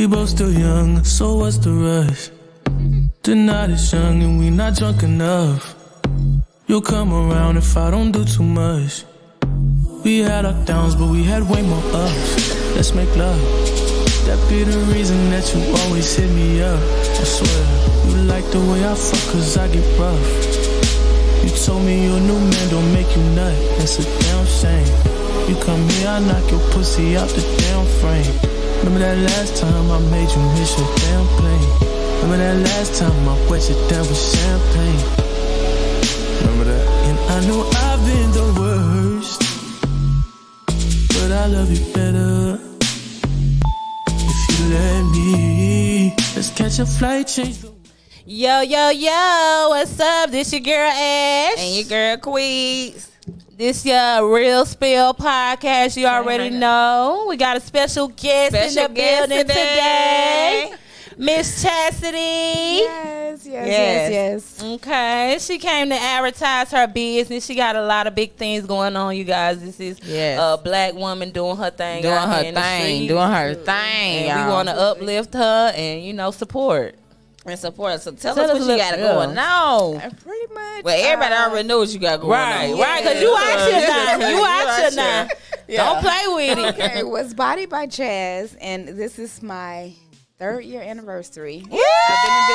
We both still young, so what's the rush? The night is young and we not drunk enough. You'll come around if I don't do too much. We had our downs, but we had way more ups. Let's make love. That be the reason that you always hit me up. I swear, you like the way I fuck cause I get rough. You told me your new man don't make you nut. That's a damn shame. You come here, I knock your pussy out the damn frame. Remember that last time I made you miss your damn plane? Remember that last time I wet you down with champagne? Remember that? And I know I've been the worst, but I love you better if you let me. Let's catch a flight, change the... Yo, what's up? This your girl Ash. And your girl Queez. This your Real Spill podcast. You already know. We got a special guest in the building today. Miss Chastity. Yes. Okay. She came to advertise her business. She got a lot of big things going on, you guys. This is a black woman doing her thing. Doing her thing. And we want to uplift her and, support. And support. So tell us what you got going on. Pretty much. Well, everybody already knows what you got going on. Right, because you out here now. Don't play with it. Okay, it was Bodied by Chazz, and this is my 3rd year anniversary. Yeah. I've been in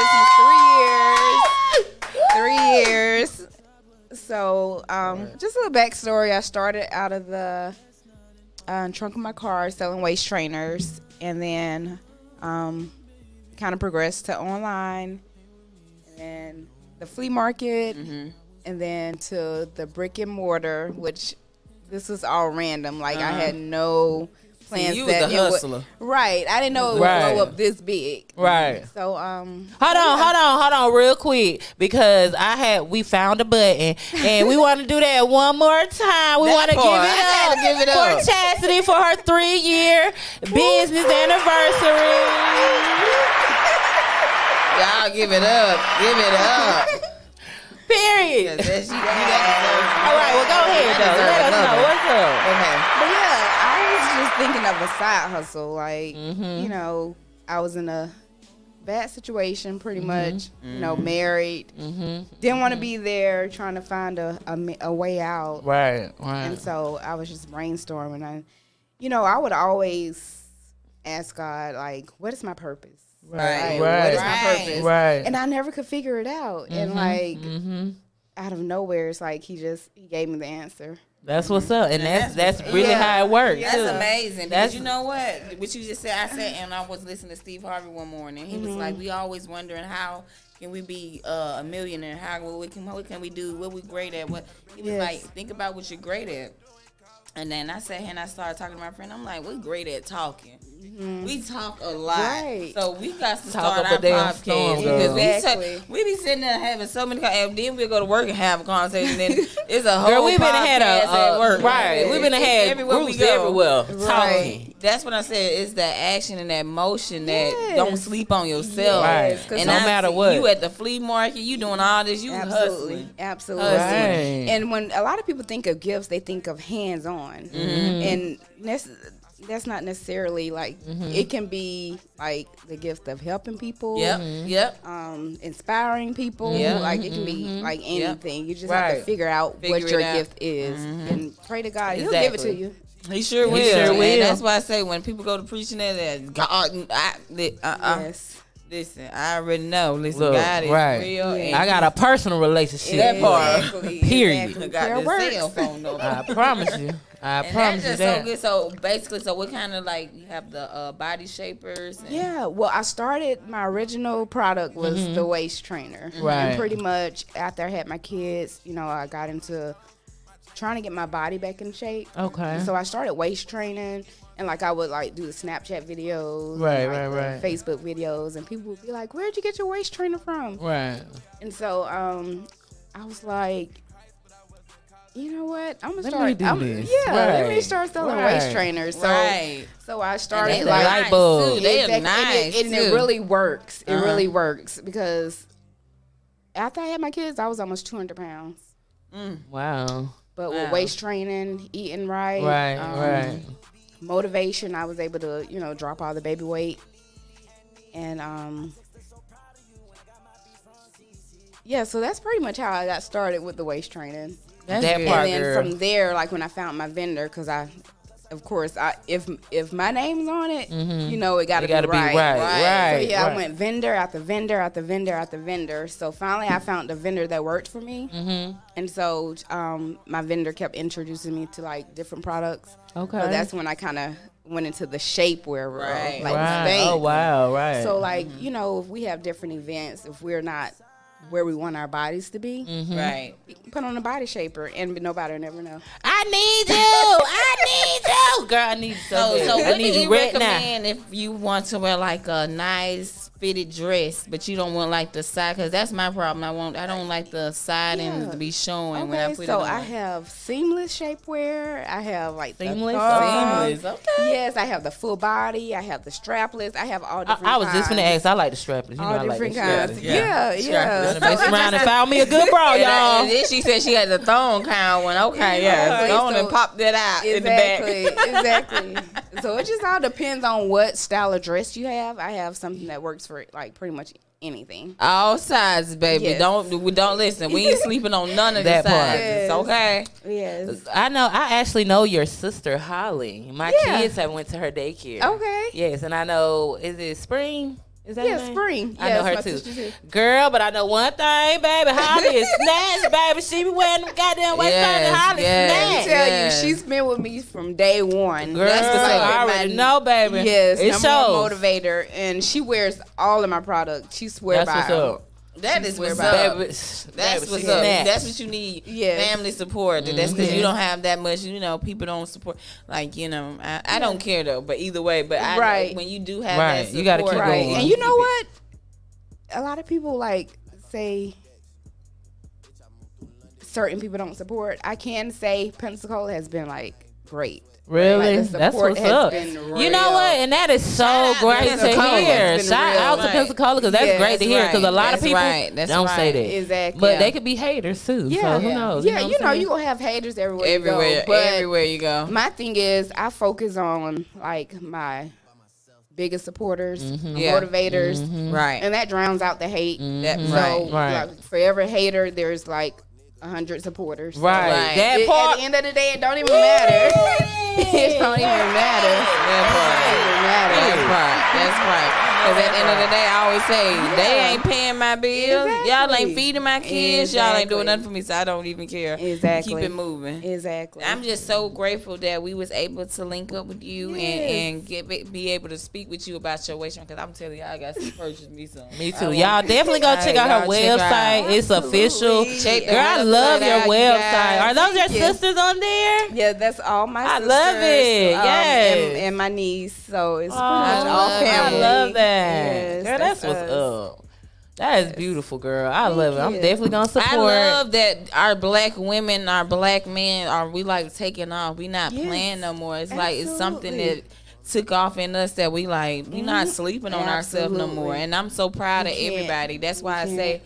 business 3 years. So, just a little backstory. I started out of the trunk of my car selling waist trainers, and then kind of progressed to online, and then the flea market, and then to the brick and mortar, which this was all random. Like I had no plans. You was a hustler. Right. I didn't know it would blow up this big. Right. So hold on real quick, because we found a button and we want to do that one more time. We want to give it up for Chastity for her 3-year business anniversary. Y'all give it up. Period. All right, well, go ahead, though. Let us know. What's up? Okay. But yeah, I was just thinking of a side hustle. Like, I was in a bad situation pretty much, married. Didn't want to be there, trying to find a way out. Right. And so I was just brainstorming. I would always ask God, like, what is my purpose? Right. What is my purpose? Right. And I never could figure it out. And out of nowhere, it's like he gave me the answer. That's what's up, and that's really how it works. That's amazing. Because you know what you just said. I said, and I was listening to Steve Harvey one morning. He was like, we always wondering how can we be a millionaire? What can we do? What we great at? What he was like, think about what you're great at. And then I sat here and I started talking to my friend. I'm like, we're great at talking. We talk a lot. Right. So we got to start our podcast. Because we be sitting there having so many and then we'll go to work and have a conversation. And then it's a whole we've been podcast at work. Right. We've been had groups everywhere talking. That's what I said. It's that action and that motion that don't sleep on yourself. Right. And no matter what. You at the flea market, you doing all this, you hustling. Absolutely. Right. And when a lot of people think of gifts, they think of hands-on. And that's not necessarily like it can be like the gift of helping people. Inspiring people. Like it can be like anything. You just have to figure out what your gift is and pray to God. He'll give it to you. He sure will. And that's why I say when people go to preaching that God, listen, I already know. Listen, Look, God is real. I got a personal relationship. That part. Period. I got the cell phone though. I promise you. I promise you that. So good. So basically, what kind of like you have the body shapers? Well, I started, my original product was the waist trainer. Right. And pretty much after I had my kids, I got into trying to get my body back in shape. Okay. So I started waist training, and like I would like do the Snapchat videos, right, Facebook videos, and people would be like, "Where'd you get your waist trainer from?" Right. And so I was like, you know what? I'm gonna start. Let me start selling waist trainers. So, so I started and like light bulbs. They are nice, and it really works. It really works because after I had my kids, I was almost 200 pounds. Wow. But with waist training, eating right, right. motivation, I was able to drop all the baby weight. And yeah, so that's pretty much how I got started with the waist training. That's That good. part, And then girl. from there, like when I found my vendor, because of course, if my name's on it, you know, it got to be right. Right. So yeah, right. I went vendor after vendor after vendor after vendor. So finally, I found the vendor that worked for me. And so my vendor kept introducing me to like different products. Okay. So that's when I kind of went into the shapewear world. Right. Like Right. Spain. Oh wow. Right. So like, you know, if we have different events, if we're not where we want our bodies to be, Right. put on a body shaper and nobody will never know. I need you. Girl, I need you. So I what do need you right now. recommend if you want to wear like a nice fitted dress, but you don't want like the side? Because that's my problem. I don't like the side ends to be showing when I Okay, put so it on. I have seamless shapewear. I have like Seamless? the thong. Seamless, okay. Yes, I have the full body. I have the strapless. I have all different I was just gonna kinds. ask. I like the strapless. You know, All I like different the kinds. strapless. Yeah. Mess around and found me a good bra, And y'all. then she said she had the thong kind one. Okay, yeah. Go on and So- pop that out in the back. Exactly. So it just all depends on what style of dress you have. I have something that works for like pretty much anything. All sizes, baby. Yes. Don't listen. We ain't sleeping on none of That the part. sizes. Yes. Okay. Yes. I know. I actually know your sister Holly. My Yeah. kids have went to her daycare. Okay. Yes, and I know. Is it Spring? Is that her Yeah, name? Spring. I Yes, know her my too. sister too. Girl, but I know one thing, baby. Holly is snatched, baby. She be wearing them goddamn waist Yes, Holly yes. snatched. Tell Yes. you, she's been with me from day one. Girl, That's what's up. I already know, baby. Yes, it number shows. one motivator, and she wears all of my products. She swear That's by what's them. up. That is what's Baby, up. Baby, That's baby, what's she up. snatched. That's what you need. Yes. Family support. That's because you don't have that much. You know, people don't support. Like, you know, I don't care though. But either way, but Right. when you do have Right. that support, You gotta keep Right, going. and you know what? A lot of people like say certain people don't support. I can say Pensacola has been like great. Really? Like, the That's support what's has up. been You know real. what? And that is so Shout out to great to Pensacola. hear. It's been Shout real. out to Right. Pensacola because that's Yeah, great to that's hear. Because a right. lot of That's people right. That's don't say right. that. Exactly. But Yeah. they could be haters too. Yeah, So who knows? Yeah, what you I'm know, saying? you gonna have haters everywhere. everywhere, you go, but everywhere you go. my thing is, I focus on like my biggest supporters, Yeah. motivators, Right. and that drowns out the hate. That, So, Right. like, for every hater, there's like 100 supporters. Right. Right. That At part. the end of the day, it don't even matter. It don't even matter. That part. It don't even matter. That's right. That's right. Because at the end of the day, I always say, they ain't paying my bills. Y'all Exactly. ain't feeding my kids. Y'all ain't doing Exactly. nothing for me, so I don't even care. Exactly. Keep it moving. Exactly. I'm just so grateful that we was able to link up with you and be able to speak with you about your waist because I'm telling you, I got to purchase me some. Me too. Y'all definitely go check out her Y'all check website. out. It's official. Check the Girl, I love website your out, you website. guys. Are those your Thank you. sisters on there? Yeah, that's all my I sisters. love it. Yes. And my niece. So it's Oh, pretty much all love it. I family. love that. Yes, Girl, that's what's us. up. That is beautiful, girl. I love it. I'm you. definitely gonna support. I love that our black women, our black men we like taking off. We not Yes. playing no more. It's like it's something Absolutely. that took off in us that we like. We not sleeping on ourselves no more. Absolutely. And I'm so proud of can't. everybody. That's why I can't. say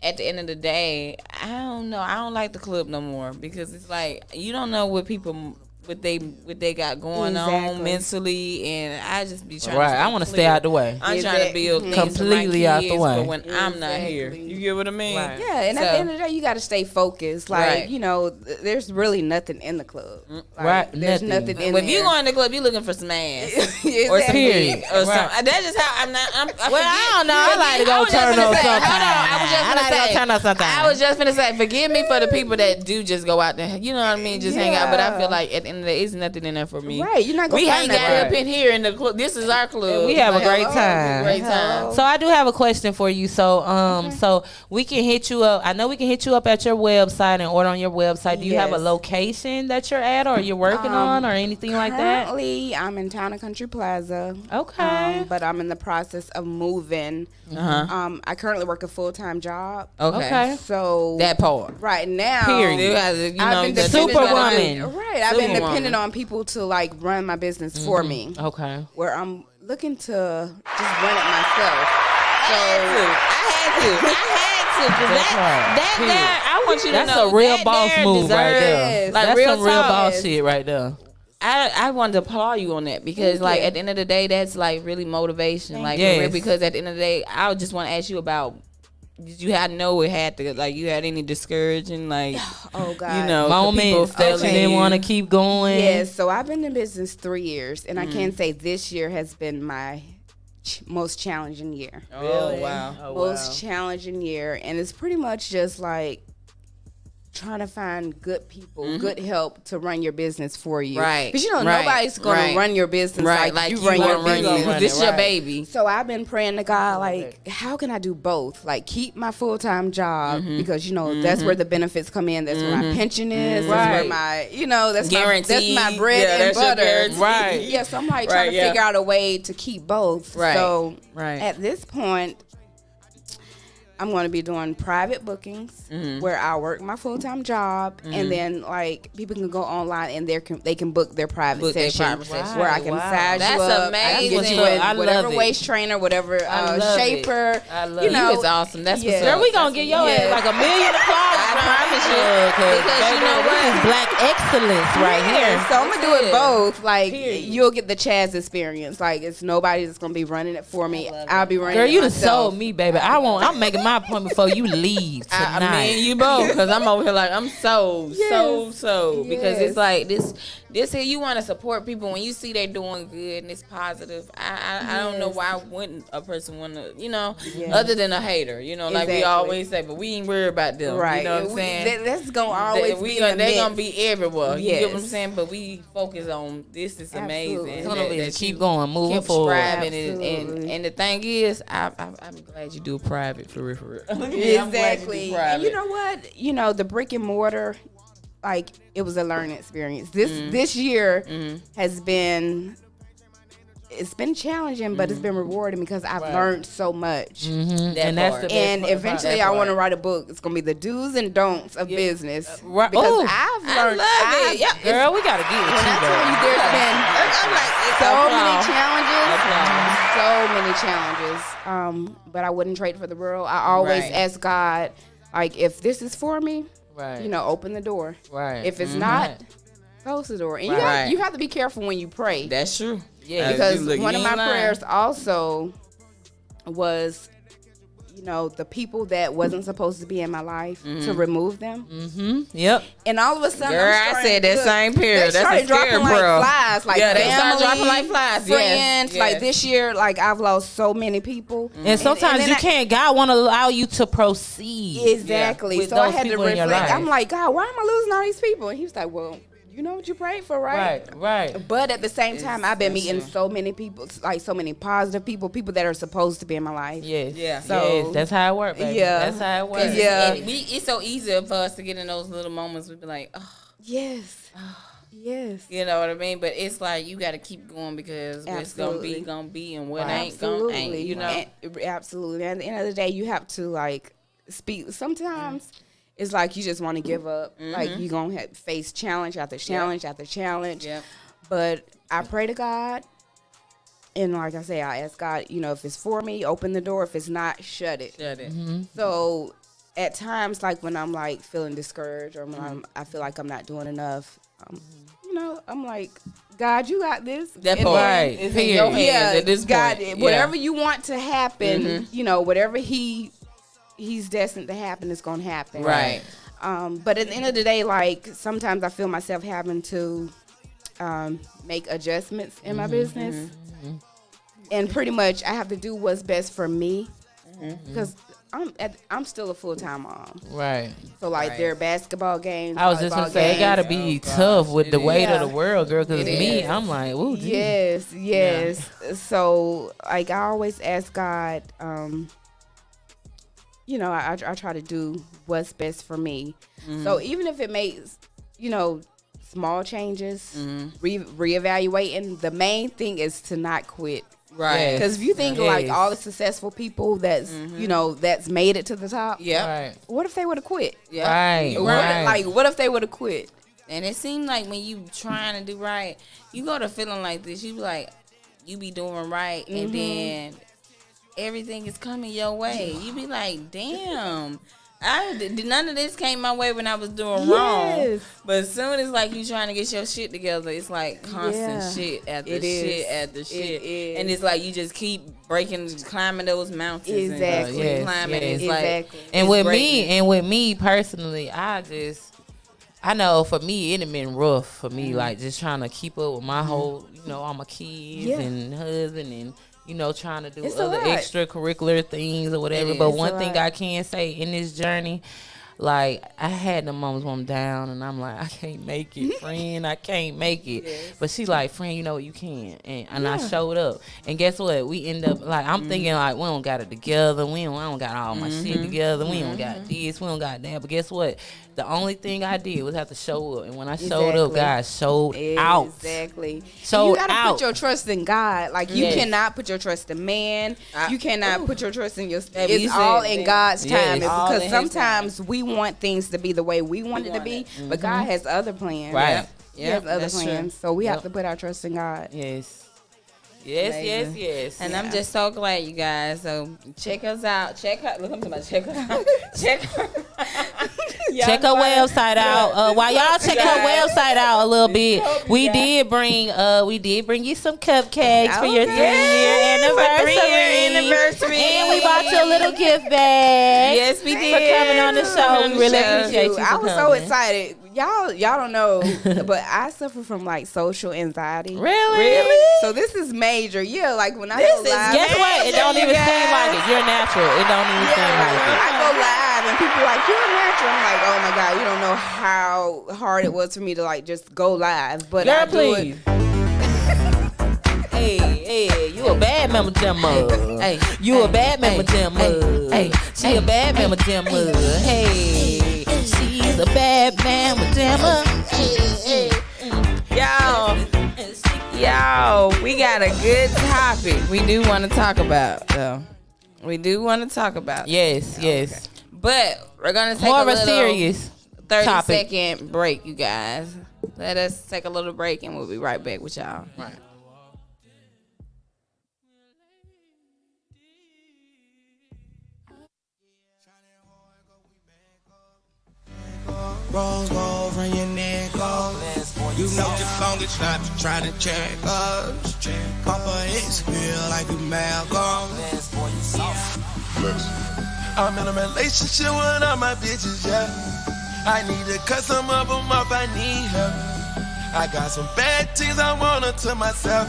at the end of the day, I don't know. I don't like the club no more because it's like you don't know what people what they got going on Exactly. mentally, and I just be trying. Right, to I want to stay out the way. I'm trying to build things Completely for my out the kids way. for when I'm not here. Exactly. You get what I mean? Right. Yeah, and at So- the end of the day, you got to stay focused. Like, Right. you know, there's really nothing in the club. Like, Right, There's nothing. nothing in Well, if there. you go in the club, you looking for some ass Exactly. or some Period. dick or Right. something. That's just how I'm not. Well, I don't know. I like to go turn on something. I was just I like to go gonna say. turn on something. I was just gonna say. Forgive me for the people that do just go out there. You know what I mean? Just hang out. But I Yeah. feel like at the end of the day, it's nothing in there for me. Right, you're not gonna We find hang out that. up in here in the club. This is our club. We have a great Hello. time. Great time. So I do have a question for you. So so we can hit you up. I know we can hit you up at your website and order on your website. Do you have a Yes. location that you're at or you're working on or anything like that? Currently, I'm in Town and Country Plaza. Okay. But I'm in the process of moving. I currently work a full-time job. Okay. So That part. right now, Period. You know, you I've been got- Superwoman. Right, I've been Superwoman. dependent on people to like run my business for me. Okay. Where I'm looking to just run it myself. So I had to. I want you to That's know a real that boss there move right there. deserves, like That's real some real talk. boss shit right there. I wanted to applaud you on that because, like, at the end of the day, that's like really motivation. Like, because at the end of the day, I just want to ask you about. Did you know it had to, like, you had any discouraging, like, oh God, you know, moments that you didn't want to keep going? Yes, so I've been in business 3 years, and I can say this year has been my most challenging year. Oh, wow. Most challenging year, and it's pretty much just like trying to find good people, good help to run your business for you. Right. Because, nobody's going to run your business like you run your business. This is your baby. So I've been praying to God, like, how can I do both? Like, keep my full-time job because, that's where the benefits come in. That's where my pension is. That's where my, that's my bread and butter. Right. Yeah, so I'm like trying to figure out a way to keep both. Right. So at this point, I'm going to be doing private bookings where I work my full-time job, and then like people can go online and they can book their private session where I can size you up. Amazing. I can get you in whatever waist trainer, whatever shaper. I love it. It's awesome. That's what's up. Girl, we gonna get your ass like 1 million applause. I promise you. Because you know what? This is black excellence right here. So I'm gonna do it both. Like you'll get the Chazz experience. Like it's nobody that's gonna be running it for me. I'll be running. Girl, it you done myself. sold me, baby. I'm making my appointment before you leave tonight. I mean, you both, because I'm over here like I'm so because it's like this here you want to support people when you see they're doing good and it's positive. I don't know why wouldn't a person want to other than a hater, like we always say, but we ain't worried about them, right? You know what I'm saying? That's gonna always be they're gonna be everywhere. Yes. You get what I'm saying? But we focus on this is amazing. That keep going, moving keep forward. And the thing is, I'm glad you do a private for real. Exactly. And you know what? The brick and mortar, like it was a learning experience. This year has been. It's been challenging, but it's been rewarding because I've learned so much. And that's the best and part eventually, I want to write a book. It's gonna be the do's and don'ts of business. Right. Because I've learned. Girl, we gotta get with you though. There's been so many challenges. But I wouldn't trade for the world. I always ask God, like, if this is for me, open the door. Right. If it's not, close the door. And you have to be careful when you pray. That's true. Yeah. Because one of my prayers also was, the people that wasn't supposed to be in my life to remove them. Yep. And all of a sudden, girl, I said that same period. They started dropping like flies, like they family, started dropping like flies. Friends, like this year, like I've lost so many people. And sometimes can't. God want to allow you to proceed. Exactly. So I had to reflect. I'm like, God, why am I losing all these people? And he was like, well, you know what you prayed for, right? Right. But at the same time, I've been meeting so many people, like so many positive people that are supposed to be in my life. Yes. Yeah. So that's how it works, baby. Yeah. That's how it works. Yeah. It's so easy for us to get in those little moments. We'd be like, oh. Yes. Yes. You know what I mean? But it's like you got to keep going because what's gonna be, and what ain't gonna ain't. Absolutely. And at the end of the day, you have to like speak. Sometimes it's like you just want to give up. Like you're gonna face challenge after challenge after challenge. Yep. But I pray to God, and like I say, I ask God, if it's for me, open the door. If it's not, shut it. So at times, like when I'm like feeling discouraged or when I feel like I'm not doing enough, I'm like, God, you got this. That part. Right. It's in your hands at this God, point. whatever you want to happen, whatever He's destined to happen is going to happen. Right. But at the end of the day, like sometimes I feel myself having to make adjustments in my business. And pretty much I have to do what's best for me because I'm still a full-time mom. Right. So like there are basketball games. I was just gonna say it gotta be tough with the weight of the world, girl. Because me, I'm like, ooh, geez. Yes. So like I always ask God. I try to do what's best for me. So even if it makes, small changes, reevaluating, the main thing is to not quit. Right. Because if you think like all the successful people that's, that's made it to the top. Yeah. Right. What if they would have quit? Yeah. Right. What if they would have quit? And it seemed like when you trying to do right, you go to feeling like this. You be like, you be doing right, and then everything is coming your way. You be like, damn. None of this came my way when I was doing wrong. But as soon as like you trying to get your shit together, it's like constant shit after shit after shit, and it's like you just keep climbing those mountains. Exactly. And climbing. It's exactly. Like, and with me personally, I know for me it had been rough for me, like just trying to keep up with my whole, all my kids and husband and. Trying to do other extracurricular things or whatever. But one thing I can say in this journey, like, I had the moments when I'm down and I'm like, I can't make it, friend. I can't make it. Yes. But she like, friend, you know what, you can. And I showed up. And guess what? We end up, like, I'm thinking, like, we don't got it together. I don't got all my shit together. We don't got this. We don't got that. But guess what? The only thing I did was have to show up. And when I showed up, God showed out. Exactly. Showed you got to out. put your trust in God. Like, you cannot put your trust in man. You cannot put your trust in yourself. It's all in God's time. Because sometimes we want things to be the way we want it to be. But God has other plans. Right. He has other plans. So we have to put our trust in God. Yes. Yes. And I'm just so glad, you guys. So check us out. Look, I'm talking about check us out. Check her website out. While y'all check her website out a little bit, we did bring you some cupcakes for your 3-year anniversary. And we bought you a little gift bag. Yes, we did. For coming on the show. We really appreciate you. I was so excited. Y'all don't know, but I suffer from like social anxiety. Really? So this is major. Yeah, like when I go live. Guess what? It don't even seem like it. You're natural. It don't even seem like it. I go live and people are like, you're natural. I'm like, oh my God, you don't know how hard it was for me to like just go live. But girl, I do please. Hey, you a bad mama jamma. Hey, you a bad mama jamma. Hey, she a bad mama jamma. Hey, she's a bad mama jamma. Y'all, we got a good topic we do want to talk about, though. We do want to talk about. Yes. But we're going to take more a of a little serious 30-second break, you guys. Let us take a little break and we'll be right back with y'all. Right. Rose gold from your neck off. You know the longest not to try to check us. Papa is feel like you Malcolm. I'm in a relationship with all my bitches, yeah. I need to cut some of them off, I need help. I got some bad things I want to myself.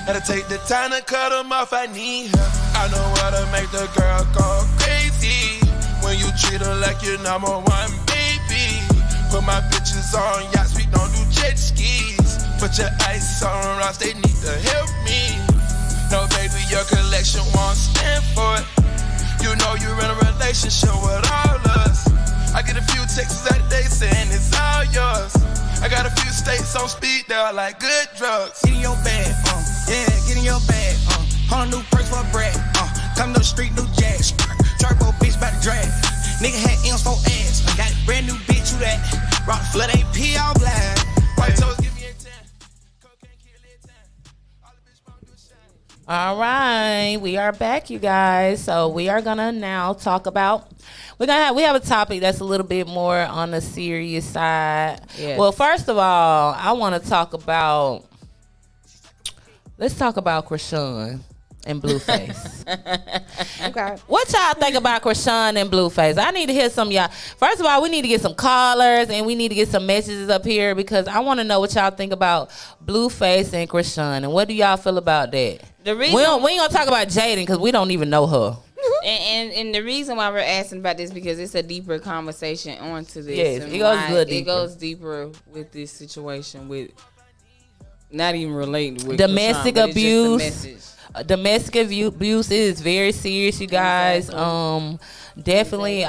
Gotta take the time to cut them off, I need help. I know how to make the girl go crazy. When you treat her like your number one baby. Put my bitches on yachts, we don't do jet skis. Put your ice on rocks, they need to help me. No baby, your collection won't stand for it. You know you're in a relationship with all us. I get a few texts that day saying it's all yours. I got a few states on speed, they're like good drugs. Get in your bag, yeah, get in your bag, whole new perks for bread, come to the street, new jazz. Turbo bitch about to drag. Nigga had M's for ass. Got a brand new bitch, who that? Rock flood AP all black. White toes give me a 10. Cocaine kill it 10. All the bitch won't do shit. All right, we are back, you guys. So we are gonna now talk about. We have a topic that's a little bit more on the serious side. Yes. Well, first of all, I want to talk about. Let's talk about Krishan and Blueface. Okay. What y'all think about Krishan and Blueface? I need to hear some of y'all. First of all, we need to get some callers and we need to get some messages up here because I want to know what y'all think about Blueface and Krishan and what do y'all feel about that? We ain't gonna talk about Jaden because we don't even know her. And the reason why we're asking about this because it's a deeper conversation onto this. Yes, it goes a little deeper. It goes deeper with this situation with not even relating with domestic Krishan, abuse. Domestic abuse is very serious, you guys. Exactly. Definitely.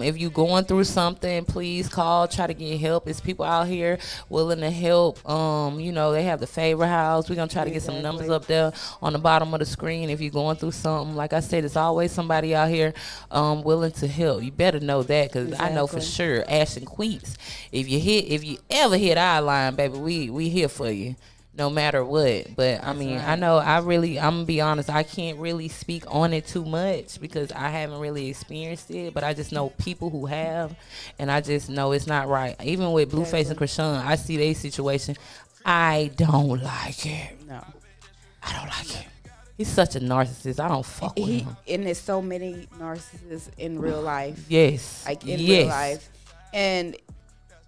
If you going through something, please call. Try to get help. There's people out here willing to help. They have the Favor House. We're gonna try to get some numbers up there on the bottom of the screen. If you're going through something, like I said, there's always somebody out here willing to help. You better know that because I know for sure. Ash and Queets. If you ever hit our line, baby, we here for you. no matter what. But I mean, I know I'm gonna be honest, I can't really speak on it too much because I haven't really experienced it, but I just know people who have, and I just know it's not right. Even with Blueface and Krishan, I see their situation. I don't like it. No. I don't like it. He's such a narcissist. I don't fuck with him. And there's so many narcissists in real life. Yes. Like in real life. And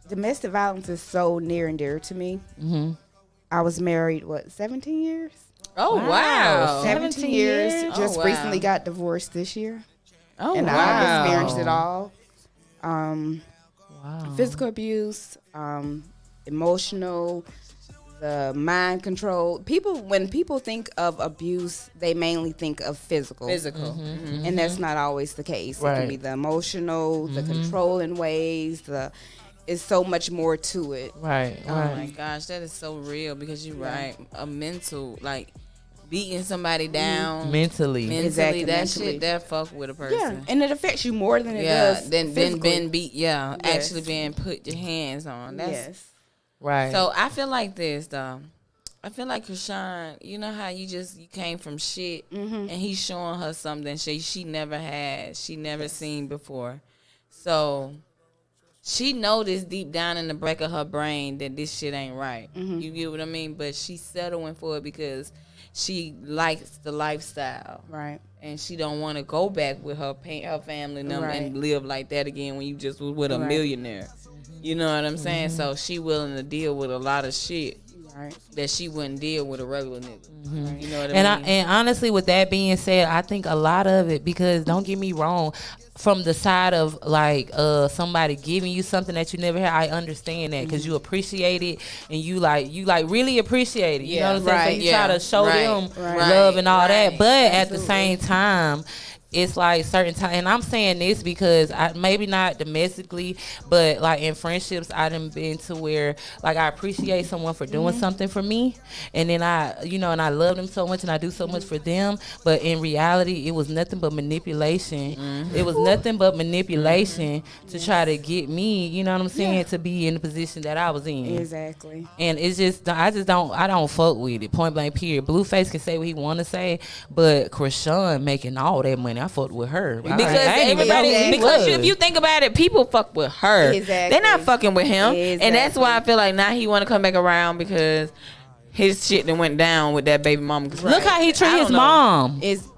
domestic violence is so near and dear to me. Mm-hmm. I was married, 17 years? Oh, wow. 17 years. Just recently got divorced this year. Oh, and wow. I've experienced it all. Physical abuse, emotional, the mind control. When people think of abuse, they mainly think of physical. And that's not always the case. It can be the emotional, the controlling ways, it's so much more to it. Right. Oh my gosh, that is so real because you're right. A mental, like beating somebody down mentally, exactly, that shit that fuck with a person. Yeah, and it affects you more than it does. Then being beat. Yeah, actually being put your hands on. That's right. So I feel like this though. I feel like Krishan, you know how you came from shit, and he's showing her something she never had, she never seen before. So she noticed deep down in the back of her brain that this shit ain't right. You get what I mean? But she's settling for it because she likes the lifestyle. Right. And she don't want to go back with her family and live like that again when you just was with a millionaire. You know what I'm saying? So she willing to deal with a lot of shit that she wouldn't deal with a regular nigga. You know what I mean? And honestly, with that being said, I think a lot of it, because don't get me wrong, from the side of like somebody giving you something that you never had, I understand that because you appreciate it and you really appreciate it. You know what I'm saying? So you try to show them love and all that, but at the same time, it's like certain time, and I'm saying this because maybe not domestically, but like in friendships, I done been to where like I appreciate someone for doing something for me, and then and I love them so much, and I do so much for them, but in reality, it was nothing but manipulation. It was nothing but manipulation to try to get me, you know what I'm saying, to be in the position that I was in. Exactly. And it's just, I don't fuck with it. Point blank. Period. Blueface can say what he want to say, but Krishan making all that money, I fucked with her because if you think about it, people fuck with her. Exactly. They're not fucking with him, and that's why I feel like now he want to come back around because his shit that went down with that baby mama. Look how he treat his mom. His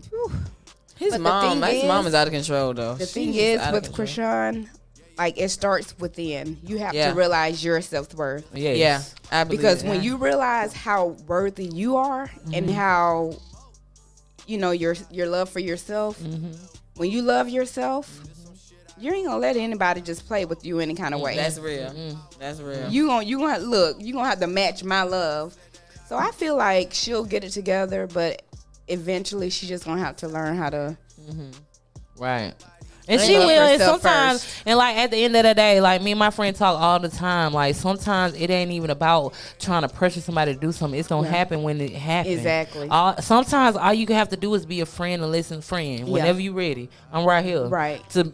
mom is out of control though. The thing is with Krishan, like it starts within. You have to realize your self-worth. Yeah, I believe because when you realize how worthy you are and how your love for yourself, when you love yourself, you ain't gonna let anybody just play with you any kind of way. That's real. That's real. You gonna have to match my love. So I feel like she'll get it together, but eventually she's just gonna have to learn how to right. And she will, and sometimes, and like at the end of the day, like me and my friend talk all the time, like sometimes it ain't even about trying to pressure somebody to do something. It's gonna happen when it happens. Exactly. Sometimes all you have to do is be a friend and listen friend. Whenever you ready, I'm right here. Right. To,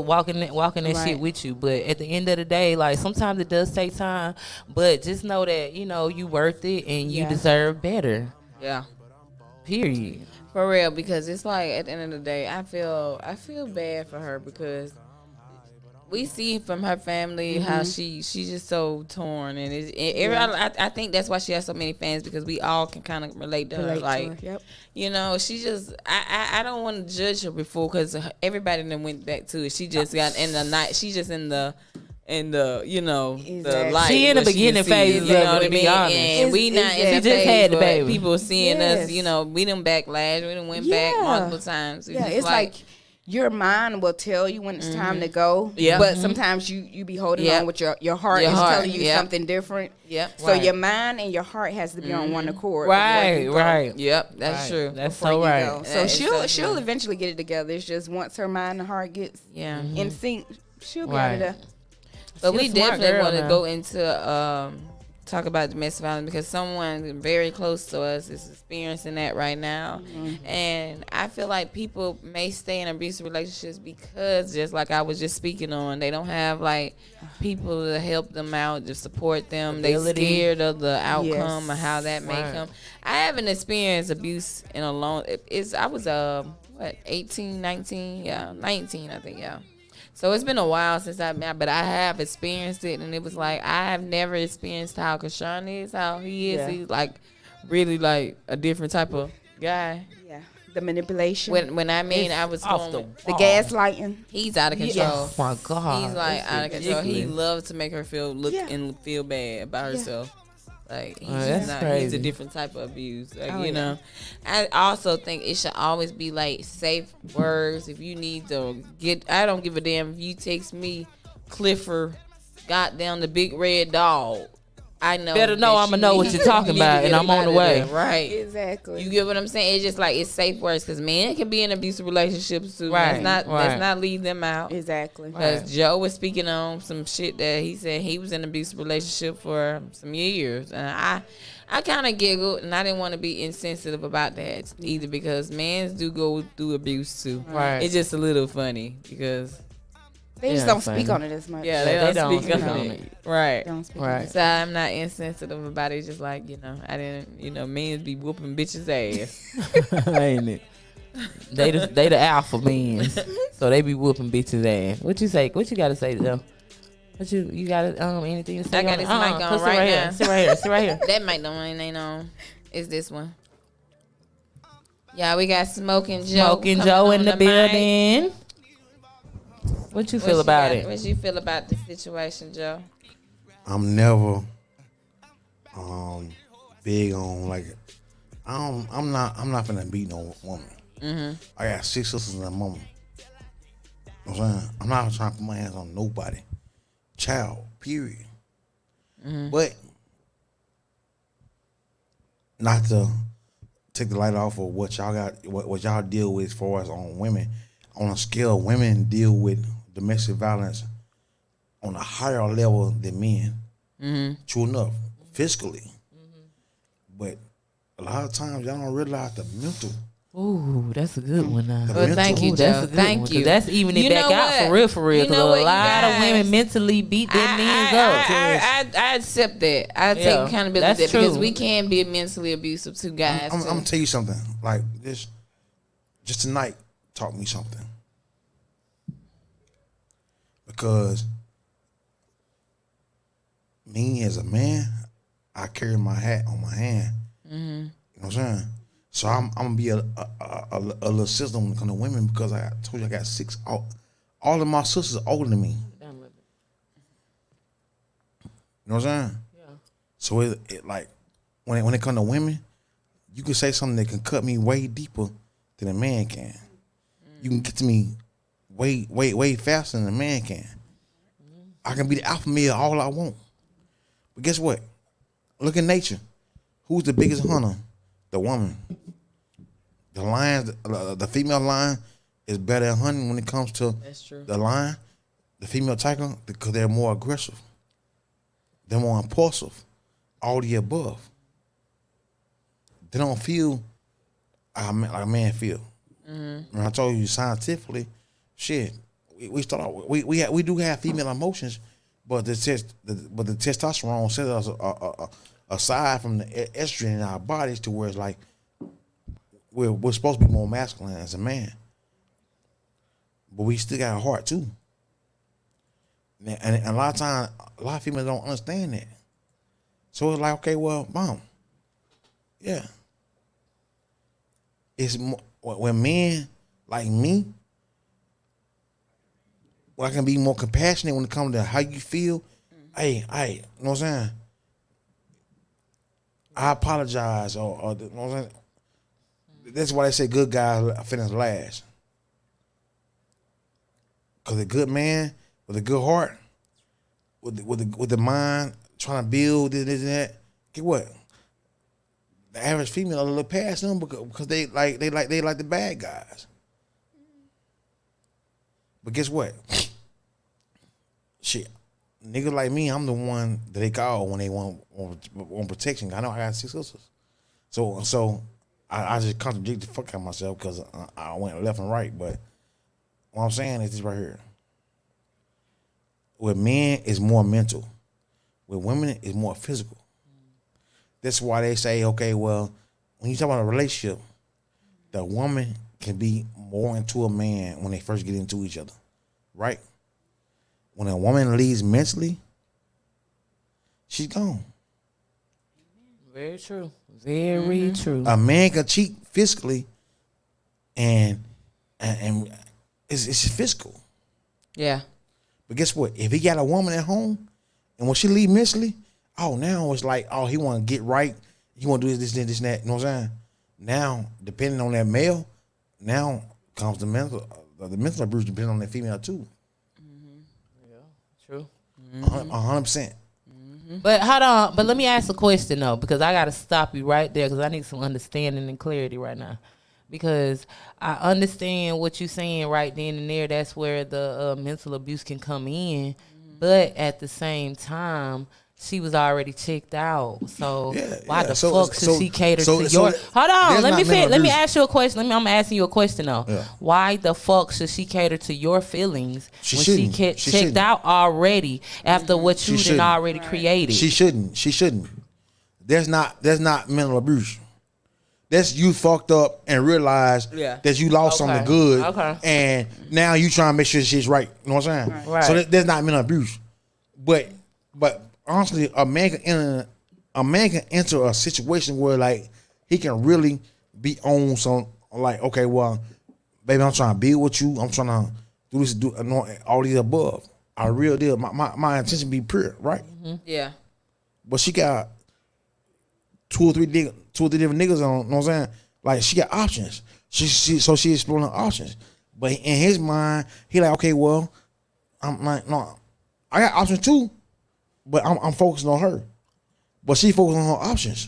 walking that shit with you. But at the end of the day, like sometimes it does take time, but just know that, you worth it and you deserve better. Yeah. Period. For real, because it's like at the end of the day, I feel bad for her because we see from her family how she's just so torn, and I think that's why she has so many fans, because we all can kind of relate to her. Like, she just I don't want to judge her before because everybody then went back to it. She just got in the night. She just in the the light. She in the beginning phase of it, to be honest. And we not in the just phase, had the baby. People seeing us, we done backlash, we done went back multiple times. It's like your mind will tell you when it's time to go. Yeah. But sometimes you be holding on with your heart is telling you something different. Yep. So your mind and your heart has to be on one accord. Right. Yep. That's true. That's so right. So she'll eventually get it together. It's just once her mind and heart gets in sync, she'll be able to. But we definitely want to go into talk about domestic violence because someone very close to us is experiencing that right now. And I feel like people may stay in abusive relationships because, just like I was just speaking on, they don't have like people to help them out, to support them. They scared of the outcome of how that may come. I haven't experienced abuse in a long. I was 18, 19, 19, I think, So it's been a while since but I have experienced it, and it was like I have never experienced how Kashawn is, how he is. He's like really like a different type of guy. Yeah, the manipulation. When I was off the gaslighting. He's out of control. Oh my God, he's like out of control. He ridiculous. loves to make her and feel bad about herself. Like he's a different type of abuse. Like, you know. I also think it should always be like safe words. If you need to I don't give a damn if you text me Clifford, goddamn the big red dog. I know. Better know I'm gonna know what you're talking about, and I'm on the way. Right. Exactly. You get what I'm saying? It's just like it's safe words because men can be in abusive relationships too. Right. Let's not leave them out. Exactly. Because Joe was speaking on some shit that he said he was in an abusive relationship for some years, and I kind of giggled, and I didn't want to be insensitive about that either because men do go through abuse too. Right. It's just a little funny because. They just don't speak on it as much. Yeah, they don't speak on it. Right. Don't speak Right. on it. So I'm not insensitive about it. Just like, I didn't, men be whooping bitches' ass. Ain't it? They the alpha men, so they be whooping bitches ass. What you say? What you gotta say though? What you got anything to say? I got this mic on sit right here. now. Sit right here. Sit right here. That mic the one ain't on. It's this one. Yeah, we got Smoking Joe. Smoking Joe in the mic. building. What you feel about it? What you feel about the situation, Joe? I'm never big on like I'm not finna beat no woman. I got 6 sisters and a mama. You know what I'm saying? I'm not trying to put my hands on nobody. Child, period. But not to take the light off of what y'all got, what y'all deal with as far as on women. On a scale, women deal with domestic violence on a higher level than men. True enough, physically. But a lot of times y'all don't realize the mental. Ooh, that's a good one now. Well, thank you, That's Joe. a good Thank one, 'cause you. that's even it You back know out what? for real. You know Because what, a you lot of guys- women mentally beat their men up. I accept that. I take Yeah, accountability that's of that because true. we can be mentally abusive to guys. I'm too. gonna tell you something. Like this, just tonight taught me something. Because me as a man, I carry my hat on my hand. You know what I'm saying? So I'm gonna be a little sister when it comes to women because I told you I got 6. All of my sisters are older than me. You know what I'm saying? Yeah. So it like when it comes to women, you can say something that can cut me way deeper than a man can. You can get to me way faster than a man can. I can be the alpha male all I want. But guess what? Look at nature. Who's the biggest hunter? The woman. The lions, the female lion is better at hunting when it comes to the lion. The female tiger, because they're more aggressive. They're more impulsive. All the above. They don't feel like a man feel. When I told you scientifically, shit, we start out, we do have female emotions, but the testosterone sets us aside from the estrogen in our bodies to where it's like we're supposed to be more masculine as a man, but we still got a heart too. And a lot of times, a lot of females don't understand that. So it's like, okay, well, mom, yeah, it's more, when men like me, when I can be more compassionate when it comes to how you feel. Hey, you know what I'm saying? I apologize, or you know what I'm saying? That's why they say good guys finish last. Because a good man with a good heart, with the mind trying to build this and that, get what? The average female a little past them because they like the bad guys. But guess what? Shit, niggas like me, I'm the one that they call when they want protection. I know I got 6 sisters. So I just contradict the fuck out of myself because I went left and right. But what I'm saying is this right here. With men, it's more mental. With women, it's more physical. That's why they say, okay, well, when you talk about a relationship, the woman can be more into a man when they first get into each other, right? When a woman leaves mentally, she's gone. Very true. Very true. A man can cheat physically, and it's physical. Yeah. But guess what? If he got a woman at home, and when she leave mentally, now it's like, he want to get right. He want to do this, and that. You know what I'm saying? Now, depending on that male, now comes the mental abuse depending on that female too. Yeah, true. 100%. But hold on. But let me ask a question though, because I gotta stop you right there because I need some understanding and clarity right now. Because I understand what you're saying right then and there. That's where the mental abuse can come in. But at the same time, she was already checked out. So why the fuck should she cater to your... Hold on. Let me ask you a question. I'm asking you a question though. Yeah. Why the fuck should she cater to your feelings when she checked out already after what you done already created? She shouldn't. That's not mental abuse. That's you fucked up and realized that you lost something good. Okay. And now you trying to make sure shit's right. You know what I'm saying? Right. So that's not mental abuse. But honestly, a man can enter a situation where like he can really be on some like, okay, well, baby, I'm trying to be with you. I'm trying to do this, do all these above. I real deal. My intention be pure, right? Mm-hmm. Yeah. But she got two or three different niggas on. You know what I'm saying? Like she got options. So she exploring her options. But in his mind, he like, okay, well, I'm like, no, I got options too. But I'm focusing on her, but she focusing on her options.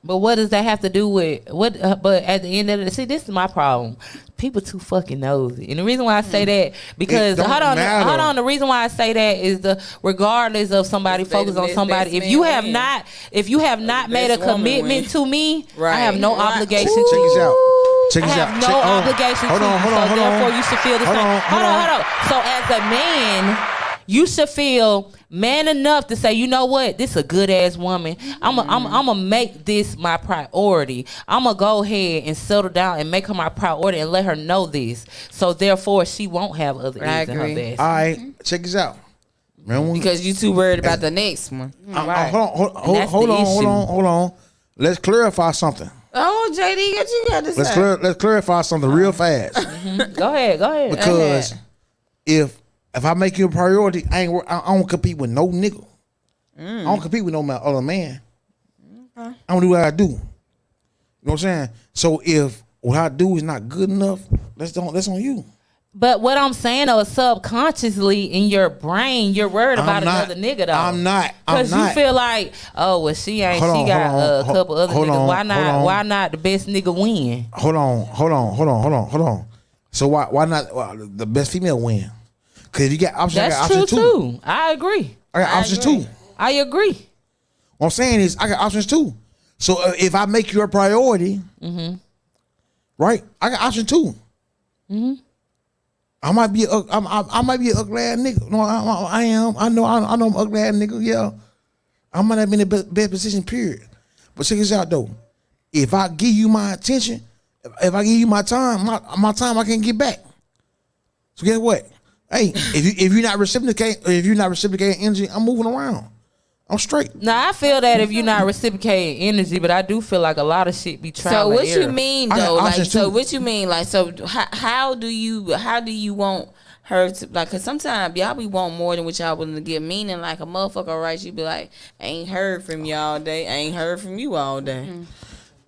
But what does that have to do with what? But at the end of the this is my problem. People too fucking nosy, and the reason why I say that because hold on. The reason why I say that is regardless of somebody focus on somebody. If you have not made a commitment to me, I have no obligation to you. Check this out. I have no obligation to you. So therefore, you should feel the same. Hold on. So as a man, you should feel man enough to say, you know what, this is a good ass woman. I'm gonna make this my priority. I'm gonna go ahead and settle down and make her my priority and let her know this. So therefore, she won't have other eggs in her basket. All right, check this out. Because you too worried about the next one. Right. Hold on. Let's clarify something. Oh, JD, what you got to say? Let's clarify something real fast. Go ahead. Because if I make you a priority, I don't compete with no nigga. I don't compete with no other man. I don't do what I do. You know what I'm saying? So if what I do is not good enough, that's on you. But what I'm saying though, subconsciously in your brain, you're worried about another nigga though. I'm not. Because you feel like, oh, well, she ain't. She got a couple other niggas. Why not the best nigga win? Hold on. So why not the best female win? Because you got options. That's I got options too. I agree. I got options too. I agree. What I'm saying is I got options too. So if I make you a priority, right? I got options too. I might be an ugly ass nigga. No, I am. I know I'm an ugly ass nigga. Yeah, I might not be in the best position. Period. But check this out though. If I give you my attention, if I give you my time, my time I can't get back. So guess what? Hey, if you're not reciprocating energy, I'm moving around. I'm straight. Now I feel that if you're not reciprocating energy, but I do feel like a lot of shit be trying. So what you mean though? Like, so what you mean? Like, so how do you want her to like? Cause sometimes y'all be want more than what y'all willing to give. Meaning like a motherfucker, right? You be like, I ain't heard from you all day. I ain't heard from you all day.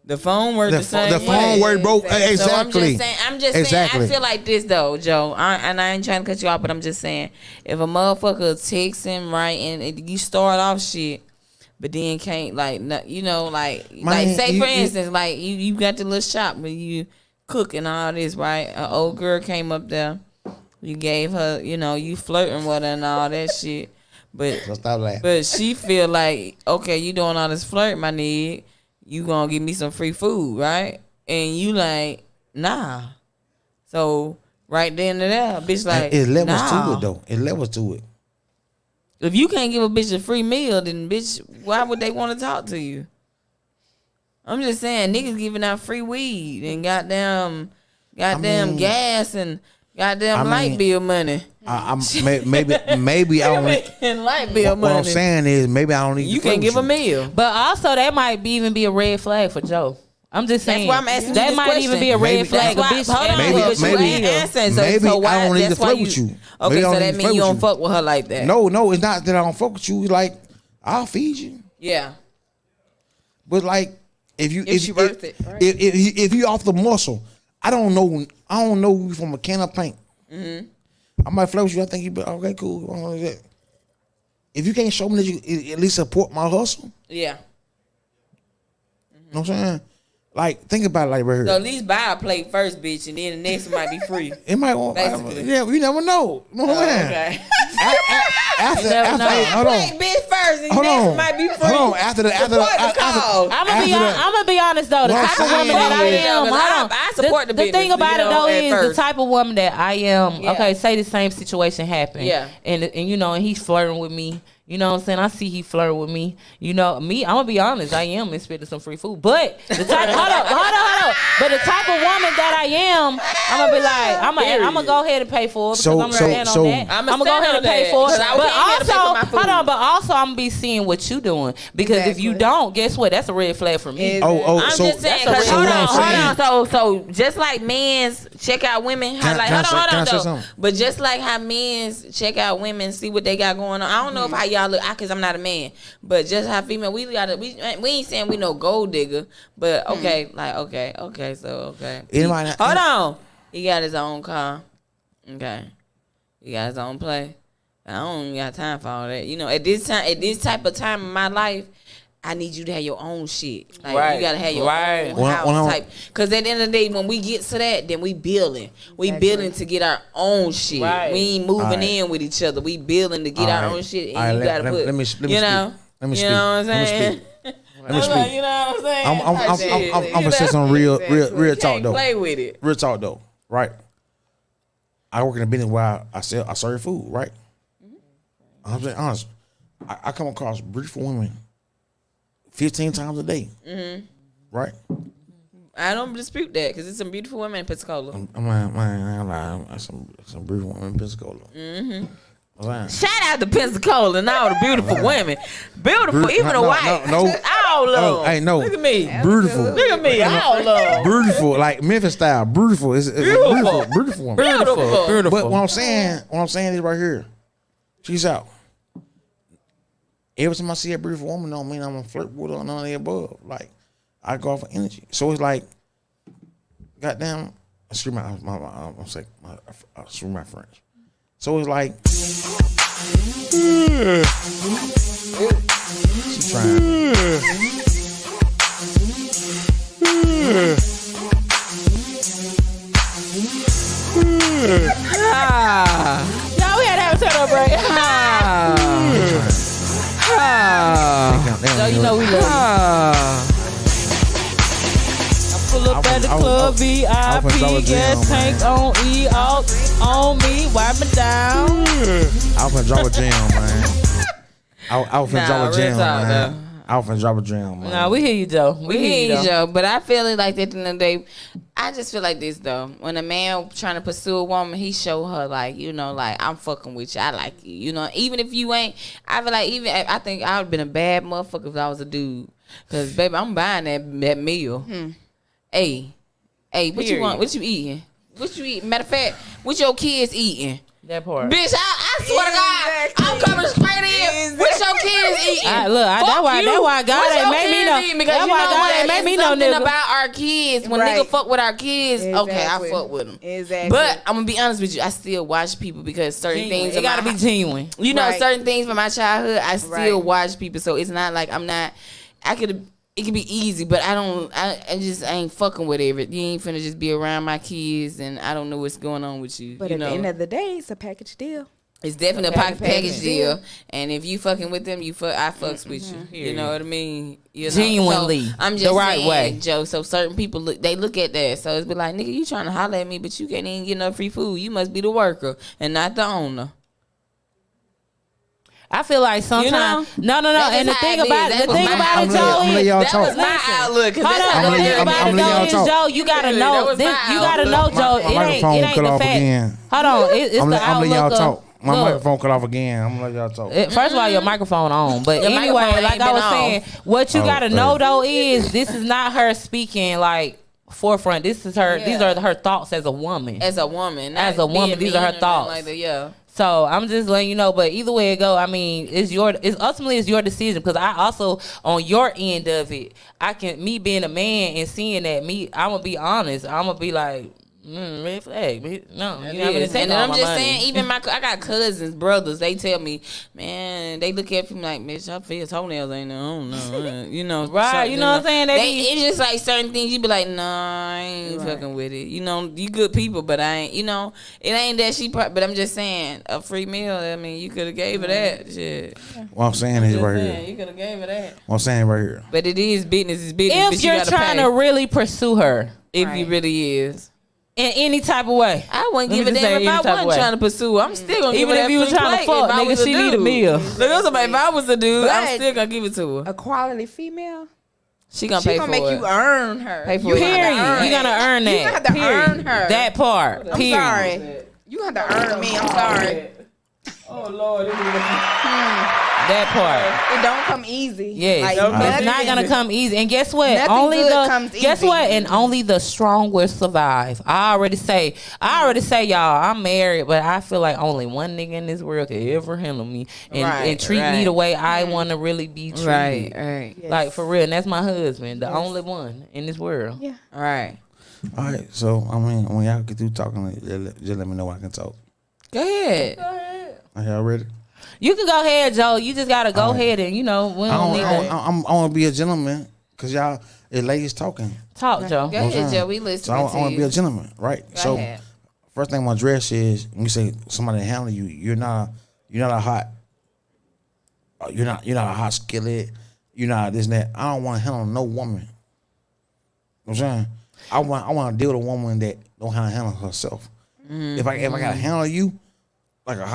The phone worked the same. The phone worked both. Exactly. So I'm just saying. I feel like this though, Joe. And I ain't trying to cut you off, but I'm just saying, if a motherfucker texts him right and you start off shit, but then can't like say for instance, like you got the little shop where you cook and all this, right? An old girl came up there, you gave her, you flirting with her and all that shit. But So stop laughing. but she feel like, okay, you doing all this flirt, my nigga. You gonna give me some free food, right? And you like, nah. So right then and there, bitch like, It levels nah. to it though. It levels to it. If you can't give a bitch a free meal, then bitch, why would they want to talk to you? I'm just saying, niggas giving out free weed and goddamn gas and goddamn light bill money. Maybe I don't. And light bill money. What I'm saying is maybe I don't need. You to can't give a you. meal. But also, that might even be a red flag for Joe. I'm just saying. That's why I'm asking you that this might question. even be a red Maybe- flag. That's why, A bitch hold on, Maybe- but you maybe- ain't answering. So, maybe so why, I don't need to that's why flirt with you. Okay, Maybe I so don't that need to means flirt you with don't you. fuck with her like that. No, it's not that I don't fuck with you. Like I'll feed you, Yeah. but like if she worth it, right? if you off the muscle, I don't know you from a can of paint. Mm-hmm. I might flirt with you. I think you be okay, cool. If you can't show me that you at least support my hustle, Yeah. you know what I'm saying? Like think about it like right here. So at least buy a plate first, bitch, and then the next one might be free. It might want, Basically. yeah, you never know. You know what I'm saying? Okay. After, hold Plate, on. bitch, first, and Hold next on. one might be free. Hold on. After the Support the cause. I'm After that- gonna be honest though. The What I'm type of saying woman that I is- am, hold on. I support the thing business, about you it know, though at is first. the type of woman that I am. Yeah. Okay, say the same situation happened. Yeah. And you know, and he's flirting with me. You know what I'm saying? I see he flirting with me. You know, me, I'm gonna be honest, I am expecting some free food. But the type hold on. But the type of woman that I am, I'm gonna be like, I'm gonna go ahead and pay for it because I'm gonna stand on that. I'm gonna go ahead and pay for it. Because I But came here to pay for my also, food. hold on, but also I'm gonna be seeing what you doing. Because if you Exactly. don't, guess what? That's a red flag for me. I'm so just saying, that's a 'cause real hold what on, I'm saying- hold on. So just like men's check out women, Can I say hold on though. something? But just like how men's check out women, see what they got going on. I don't know if how y'all look, because I'm not a man, but just how female we ain't saying we no gold digger, but okay, like okay, so okay. Anybody- Hold on, he got his own car. Okay, he got his own play. I don't got time for all that. You know, at this type of time in my life, I need you to have your own shit. Like Right. you gotta have your Right. own house type. Because at the end of the day, when we get to that, then we building. We building to get our own shit. Right. We ain't moving Alright. in with each other. We building to get our Alright. own shit. And Alright, you let- gotta let- put. let me you speak. know. Let me You know what I'm speak. Let me saying? Let me speak. You know what I'm saying? I'm Type shit. gonna say some real talk Can't though. play with it. Real talk though, right? I work in a business where I serve food, right? I'm saying honest. I come across beautiful women 15 times a day, right? I don't dispute that because it's some beautiful women in Pensacola. I'm some beautiful women in Pensacola. Shout out to Pensacola and all the beautiful women. Beautiful, even the white. No. All of them. Hey, no. Look at me. Beautiful. Look at me. All of them. Beautiful, like Memphis style. Beautiful. It's Beautiful. beautiful woman. Beautiful. But what I'm saying is right here. She's out. Every time I see a beautiful woman, don't mean I'm gonna flirt with her or none of the above. Like I go off of energy. So it's like, goddamn, screw my French. So it's like, she trying. Y'all, we had to have a turn up break. So you know we love you. Pull up at the club, VIP, gas tank on E, out on me, wipe it down. I was finna drop a jam, man. I was finna drop a real jam, talk, man. though. I was finna drop a jam, man. Nah, we hear you, Joe. We hear you, Joe, but I feel it like at the end of the day, I just feel like this though. When a man trying to pursue a woman, he show her like, you know, like I'm fucking with you. I like you. You know, even if you ain't, I feel like I think I would have been a bad motherfucker if I was a dude. Cause baby, I'm buying that meal. Hey, what you want? What you eating? What you eating? Matter of fact, what your kids eating? That part. Bitch, I swear to God, I'm coming straight in. What your kids eating? That's why God ain't made me know. Because That's you why know God what? ain't made It's me no something nigga. about our kids. When Right. nigga fuck with our kids, okay, I Exactly. fuck with them. Exactly. But I'm gonna be honest with you, I still watch people because certain things. It gotta be genuine. You know, Right. certain things from my childhood, I still Right. watch people. So it's not like I'm not. It could be easy, but I ain't fucking with it. You ain't finna just be around my kids, and I don't know what's going on with you. But you at know? the end of the day, it's a package deal. It's definitely a package deal, and if you fucking with them, I fucks with you. You know what I mean? You know? Genuinely, so I'm just the right saying, way, Joe. So certain people look at that. So it's be like, nigga, you trying to holler at me, but you can't even get no free food. You must be the worker and not the owner. I feel like sometimes no. And the thing about it, Joe, that was my outlook. Hold on, the thing about it, though, is Joe, you gotta know. You gotta know, Joe. It ain't the fact. Hold on, it's the outlook of. My microphone cut off again. I'm gonna let y'all talk. First of all, your microphone on. But anyway, like I was saying, what you gotta know though is this is not her speaking like forefront. This is her. These are her thoughts as a woman. As a woman, these are her thoughts. Like that, yeah. So I'm just letting you know. But either way it go, I mean, it's ultimately your decision. Because I also on your end of it, me being a man and seeing that I'm gonna be honest. I'm gonna be like. Red flag. No, you know what and I'm just saying, even I got cousins, brothers. They tell me, man, they look at me like, bitch, I feel toenails ain't no, you know, right? You know what I'm saying? It's just like certain things. You be like, nah, I ain't fucking with it. You know, you good people, but I ain't. You know, it ain't that she. But I'm just saying, a free meal. I mean, you could have gave her that shit. What I'm saying is right here. You could have gave her that. What I'm saying right here. But it is business. Is business. If you're trying to really pursue her, if he really is. In any type of way. I wouldn't give a damn if I wasn't trying to pursue. I'm still going to give her that. Even if you was trying to fuck, nigga, she need a meal. Look, if I was a dude, I'm still going to give it to her. A quality female? She going to pay for it. She going to make you earn her. Pay for you hear you. You're going to earn that. You have to earn her. That part. I'm sorry. You have to earn me. I'm sorry. Oh, Lord. That part. It don't come easy. Yes. It's not gonna come easy. And guess what? Only the strong will survive. I already say, y'all, I'm married, but I feel like only one nigga in this world could ever handle me and treat me the way I want to really be treated. Right. Yes. Like for real. And that's my husband, the only one in this world. Yeah. All right. So I mean, when y'all get through talking, just let me know I can talk. Go ahead. Are y'all ready? You can go ahead, Joe. You just gotta go ahead and we don't need that. I want to be a gentleman because y'all, ladies talking. Talk, Joe. Go ahead, Joe. We listening to you. So I want to be a gentleman, right? Go ahead. First thing I want to address is when you say somebody handle you, you're not a hot skillet. You're not this and that. I don't want to handle no woman. You know what I'm saying? I want to deal with a woman that don't know how to handle herself. If I gotta handle you like a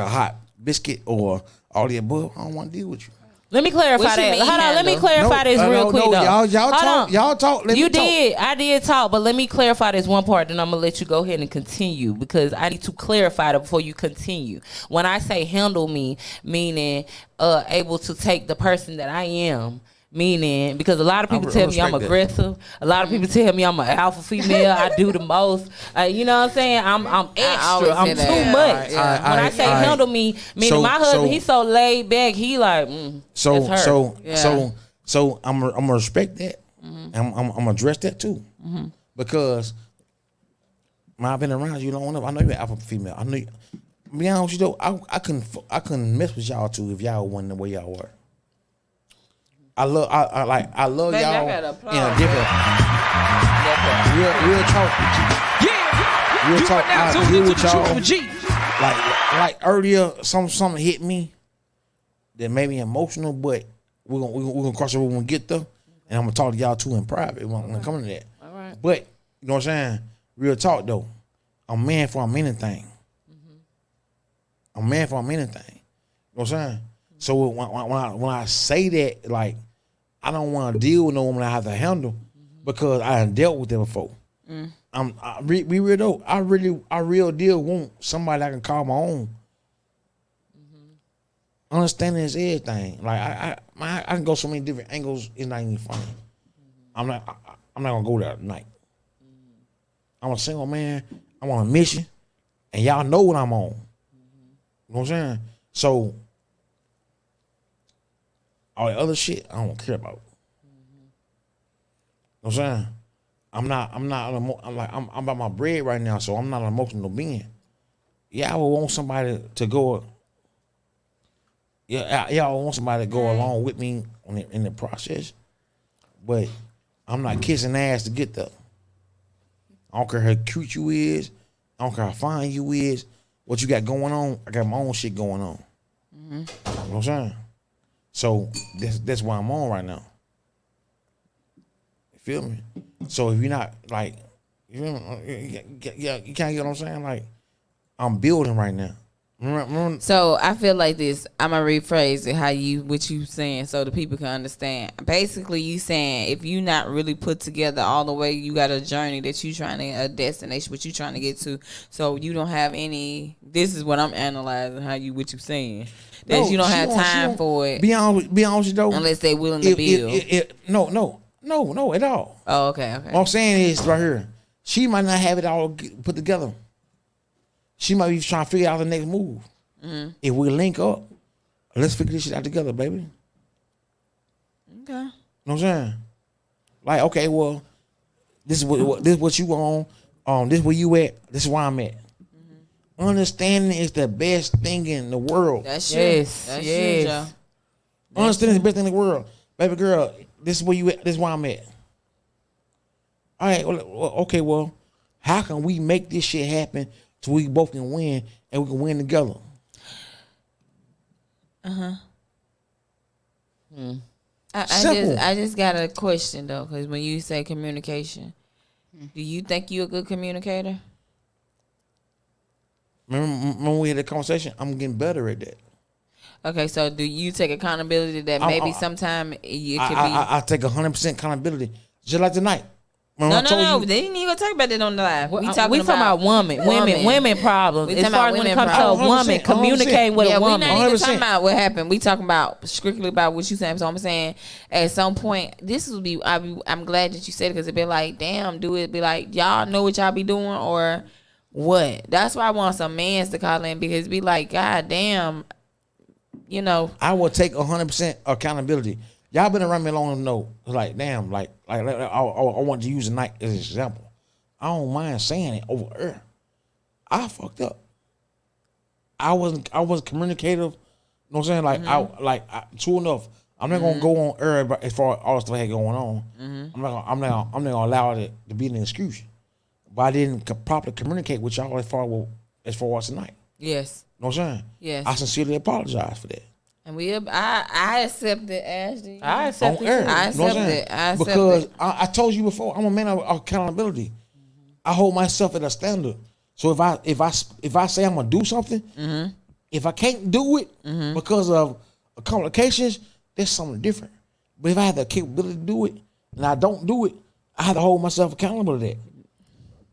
hot biscuit or all the above, I don't want to deal with you. Let me clarify that. Hold on, let me clarify this real quick though. Y'all talk. You did. I did talk, but let me clarify this one part, then I'm gonna let you go ahead and continue because I need to clarify that before you continue. When I say handle me, meaning able to take the person that I am. Meaning, because a lot of people tell me I'm aggressive. A lot of people tell me I'm an alpha female. I do the most. You know what I'm saying? I'm extra. I'm too much. When I say handle me, meaning my husband, he's so laid back. He like, so I'm gonna respect that. I'm gonna address that too, because when I've been around you long enough, I know you're an alpha female. I know. Be honest with you though, I couldn't mess with y'all too if y'all wasn't the way y'all were. I love Baby, y'all in a different real talk. Real talk. I agree with y'all. Like earlier, something hit me that made me emotional, but we're gonna cross over when we get there, and I'm gonna talk to y'all too in private when I come to that. All right. But you know what I'm saying? Real talk though. I'm man for anything. I'm man for anything. You know what I'm saying? So when I say that, like, I don't want to deal with no woman I have to handle because I done dealt with them before. Be real though. I real deal want somebody I can call my own. Understanding is everything. Like I can go so many different angles. It's not even funny. I'm not gonna go there tonight. I'm a single man. I'm on a mission, and y'all know what I'm on. You know what I'm saying? So. All the other shit, I don't care about. You know what I'm saying? I'm about my bread right now, so I'm not an emotional being. Yeah, I would want somebody to go. Yeah, I want somebody to go along with me in the process, but I'm not kissing ass to get there. I don't care how cute you is. I don't care how fine you is. what you got going on, I got my own shit going on. You know what I'm saying? So that's why I'm on right now. You feel me? So if you're not like, you can't get what I'm saying? Like, I'm building right now. Remember? So I feel like this. I'm gonna rephrase it what you saying so the people can understand. Basically, you saying if you not really put together all the way, you got a journey that you trying to a destination, what you trying to get to. So you don't have any. This is what I'm analyzing. What you saying that you don't have time for it. Be honest with you though. Unless they willing to build. No, at all. Oh, okay. What I'm saying is right here. She might not have it all put together. She might be trying to figure out the next move. Mm-hmm. If we link up, let's figure this shit out together, baby. Okay. You know what I'm saying? Like, okay, well, this is what you on. This is where you at. This is where I'm at. Mm-hmm. Understanding is the best thing in the world. That's yes. That's yes. Joe. Understanding is the best thing in the world. Baby girl, this is where you at. This is where I'm at. All right, okay, well, how can we make this shit happen so we both can win and we can win together? I just got a question though, because when you say communication, do you think you a good communicator? Remember we had that conversation? I'm getting better at that. Okay, so do you take accountability that maybe sometime it could be? I take 100% accountability, just like tonight. No. They didn't even talk about that on the live. We talking about women problems. As far as when it comes to a woman, communicating with a woman. We're not even talking about what happened. We talking about strictly about what you saying. So I'm saying at some point, I'm glad that you said it, because it'd be like, damn, do it be like, y'all know what y'all be doing or what? That's why I want some mans to call in, because it'd be like, God damn, you know. I will take 100% accountability. Y'all been around me long enough to know, like, damn, like I want to use a night as an example. I don't mind saying it over air. I fucked up. I wasn't communicative. You know what I'm saying? Like, true enough. I'm not gonna go on air as far as all the stuff I had going on. I'm not gonna allow it to be an excuse. But I didn't properly communicate with y'all as far as tonight. Yes. You know what I'm saying? Yes. I sincerely apologize for that. And I accept it, Ashley. I accept it. I accept it. Because I told you before, I'm a man of accountability. I hold myself at a standard. So if I say I'm gonna do something, if I can't do it because of complications, that's something different. But if I have the capability to do it and I don't do it, I have to hold myself accountable to that.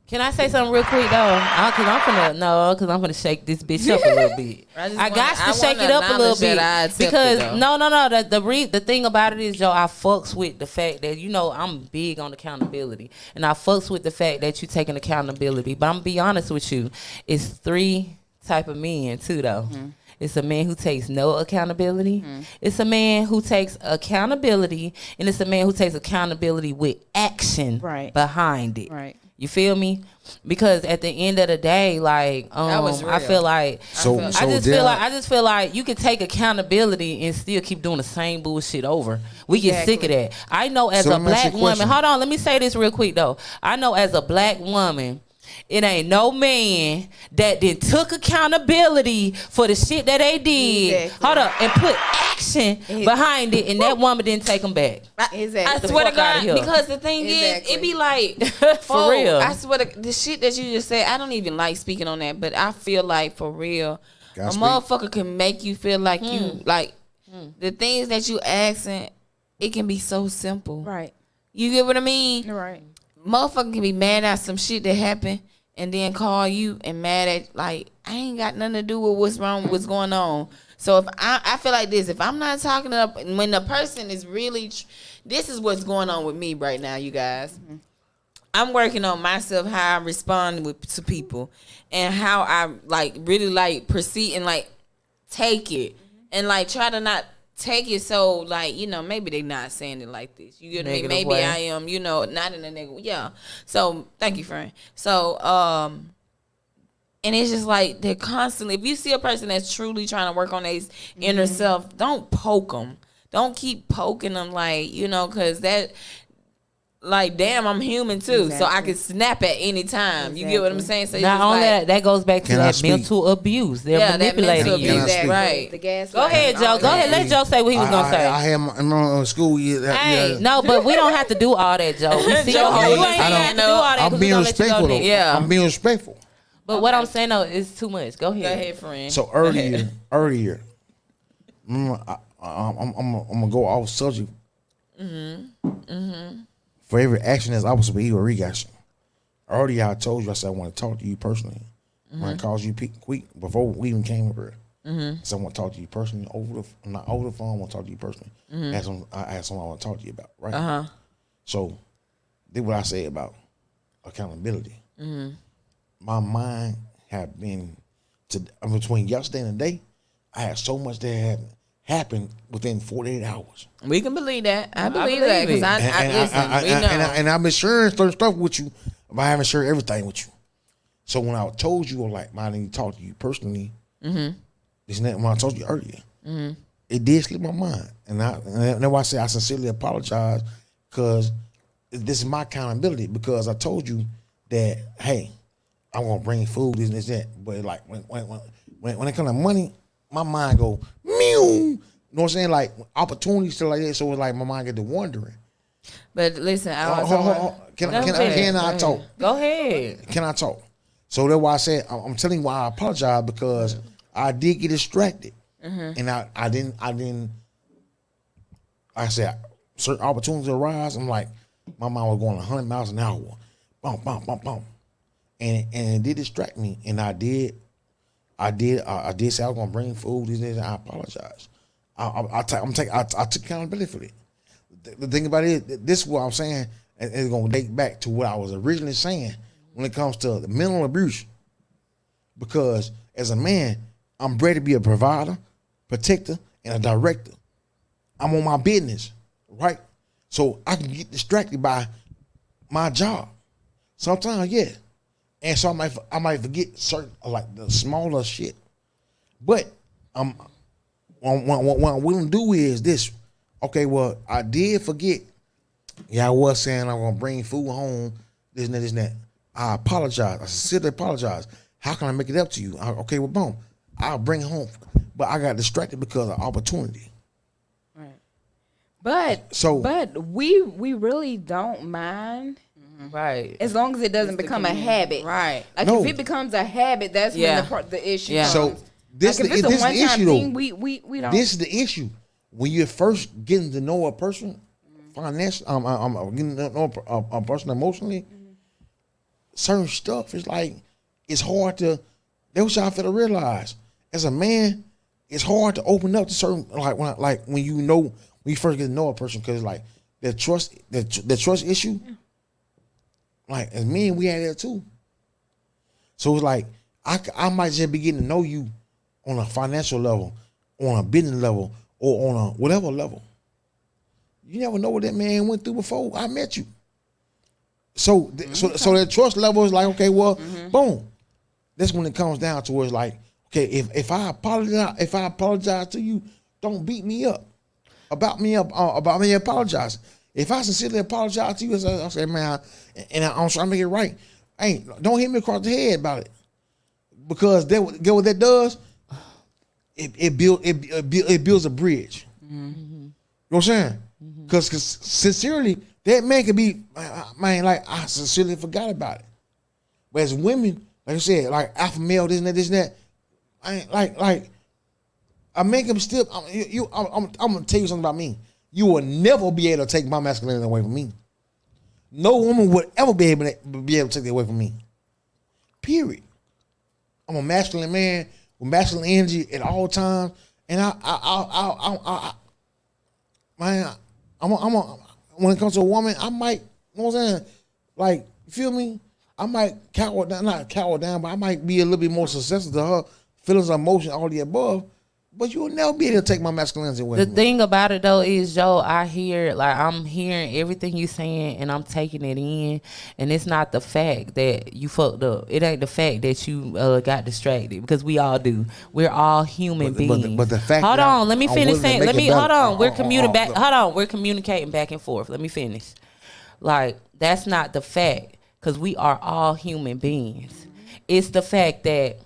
Can I say something real quick though? Because I'm gonna shake this bitch up a little bit. I got to shake it up a little bit because the thing about it is, Joe, I fucks with the fact that, you know, I'm big on accountability, and I fucks with the fact that you taking accountability. But I'm gonna be honest with you, it's 3 type of men too though. It's a man who takes no accountability. It's a man who takes accountability, and it's a man who takes accountability with action behind it. Right. You feel me? Because at the end of the day, like, I feel like I just feel like you can take accountability and still keep doing the same bullshit over. We get sick of that. I know as a black woman. Hold on, let me say this real quick though. I know as a black woman, it ain't no man that then took accountability for the shit that they did. Exactly. Hold up, and put action behind it, and that woman didn't take them back. Exactly. I swear to God, because the thing is, it be like, for real. I swear to the shit that you just said, I don't even like speaking on that, but I feel like for real, motherfucker can make you feel like you like the things that you asking. It can be so simple, right? You get what I mean, right? Motherfucker can be mad at some shit that happened and then call you and mad at, like, I ain't got nothing to do with what's wrong, what's going on. So if I feel like this, if I'm not talking up, when the person is really, this is what's going on with me right now, you guys. I'm working on myself, how I respond to people, and how I like really like proceed and like take it, and like try to not take it so like, you know, maybe they not saying it like this. You get what I mean? Maybe I am, you know, not in a negative. Yeah. So thank you, friend. So and it's just like they're constantly. If you see a person that's truly trying to work on their inner self, don't poke them. Don't keep poking them, like, you know, because that like, damn, I'm human too, so I can snap at any time. You get what I'm saying? So not only that goes back to that mental abuse. They're manipulating you. Exactly. Right. The gas. Go ahead, Joe. Go ahead. Let Joe say what he was gonna say. I had my school year. Hey, no, but we don't have to do all that, Joe. We see Joe, you ain't have to do all that. I'm being respectful. Yeah, I'm being respectful. But what I'm saying though is too much. Go ahead. Go ahead, friend. So earlier, I'm gonna go off subject. For every action that's opposite of evil reaction. Earlier, I told you, I said I want to talk to you personally. When I called you quick before we even came over here, so I want to talk to you personally not over the phone. I want to talk to you personally. I asked something I want to talk to you about, right? So, this what I say about accountability. My mind have been between yesterday and today. I had so much that had happened within 48 hours. We can believe that. I believe that because and I've been sharing certain stuff with you, but I haven't shared everything with you. So when I told you, like, I need to talk to you personally, this and that, when I told you earlier, it did slip my mind, and that's why I say I sincerely apologize, because this is my accountability. Because I told you that, hey, I'm gonna bring food, this and this, that, but like when it comes to money, my mind go mew. You know what I'm saying? Like opportunities, stuff like that. So it's like my mind get to wondering. But listen, can I talk? Go ahead. Can I talk? So that's why I said I'm telling you why I apologize, because I did get distracted, and I didn't. I said certain opportunities arise. I'm like, my mind was going 100 miles an hour, bump, bump, bump, bump, and it did distract me, and I did say I was gonna bring food. And I apologize. I took accountability for it. The thing about it is, this is what I'm saying, and it's gonna date back to what I was originally saying when it comes to the mental abuse. Because as a man, I'm ready to be a provider, protector, and a director. I'm on my business, right? So I can get distracted by my job. Sometimes, yeah. And so I might forget certain, like the smaller shit. But what I'm willing to do is this. Okay, well, I did forget. Yeah, I was saying I'm gonna bring food home, this and that, this and that. I apologize. I sincerely apologize. How can I make it up to you? Okay, well, boom. I'll bring it home. But I got distracted because of opportunity. Right. But we really don't mind. Right. As long as it doesn't become a habit. Right. Like if it becomes a habit, that's when the issue comes. So this like is the issue thing, though. We don't. This is the issue. When you're first getting to know a person, financially, getting to know a person emotionally, certain stuff is like, it's hard to, that's what y'all feel to realize. As a man, it's hard to open up to certain, when you first get to know a person, because like the trust issue, like as men, we had that too. So it's like, I might just be getting to know you on a financial level, on a business level, or on a whatever level. You never know what that man went through before I met you. So that trust level is like, okay, well, boom. That's when it comes down to where it's like, okay, if I apologize to you, don't beat me up about me apologizing. If I sincerely apologize to you, I say, man, and I'm trying to make it right. Don't hit me across the head about it, because get what that does. It builds a bridge. You know what I'm saying? Because sincerely, that man could be, man, like, I sincerely forgot about it. But as women, like I said, like alpha male, this and that, I ain't like I make him still. I'm gonna tell you something about me. You will never be able to take my masculinity away from me. No woman would ever be able to take it away from me. Period. I'm a masculine man with masculine energy at all times, and when it comes to a woman, I might, you know what I'm saying? Like, you feel me? I might not cower down, but I might be a little bit more susceptible to her feelings, emotion, all the above. But you'll never be able to take my masculinity away. The thing about it though is, Joe, I'm hearing everything you saying, and I'm taking it in, and it's not the fact that you fucked up. It ain't the fact that you got distracted, because we all do. We're all human beings. But the fact. Hold on, let me finish saying. Hold on. We're communicating back and forth. Let me finish. like that's not the fact, because we are all human beings. It's the fact that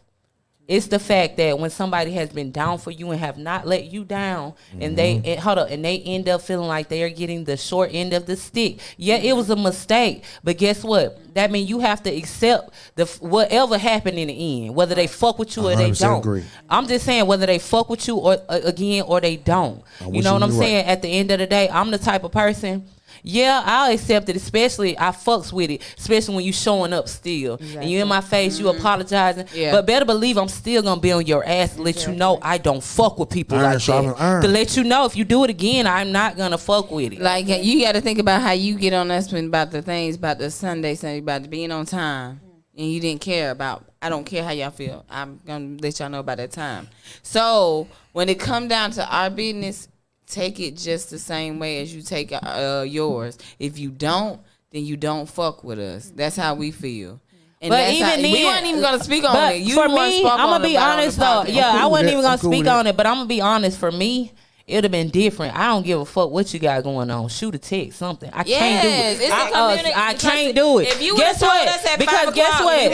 when somebody has been down for you and have not let you down, and they end up feeling like they are getting the short end of the stick. Yeah, it was a mistake, but guess what? That means you have to accept whatever happened in the end, whether they fuck with you or they don't. Agree. I'm just saying whether they fuck with you or again or they don't. You know what I'm saying? Right. At the end of the day, I'm the type of person. Yeah, I'll accept it, especially I fucks with it, especially when you showing up still. Exactly. And you in my face, you apologizing. Yeah. But better believe I'm still going to be on your ass to let you know I don't fuck with people like that. To let you know if you do it again, I'm not going to fuck with it. Like, you got to think about how you get on us about the things, about the Sunday, about being on time. And you didn't care about, I don't care how y'all feel. I'm going to let y'all know about that time. So, when it come down to our business, take it just the same way as you take yours. If you don't, then you don't fuck with us. That's how we feel. And but even then, we weren't even gonna speak on it. You for me, I'm gonna be honest though. Yeah, I wasn't even gonna speak on it, but I'm gonna be honest. For me, it'd have been different. I don't give a fuck what you got going on. Shoot a text, something. I can't do it. I can't do it. If you guess what? Because guess what?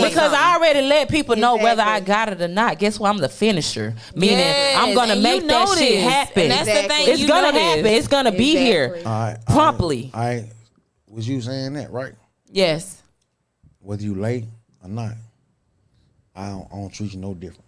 Because I already let people know whether I got it or not. Guess what? I'm the finisher. Meaning I'm gonna make that shit happen. And that's the thing. It's gonna happen. It's gonna be here promptly. Was you saying that right? Yes. Whether you late or not, I don't treat you no different.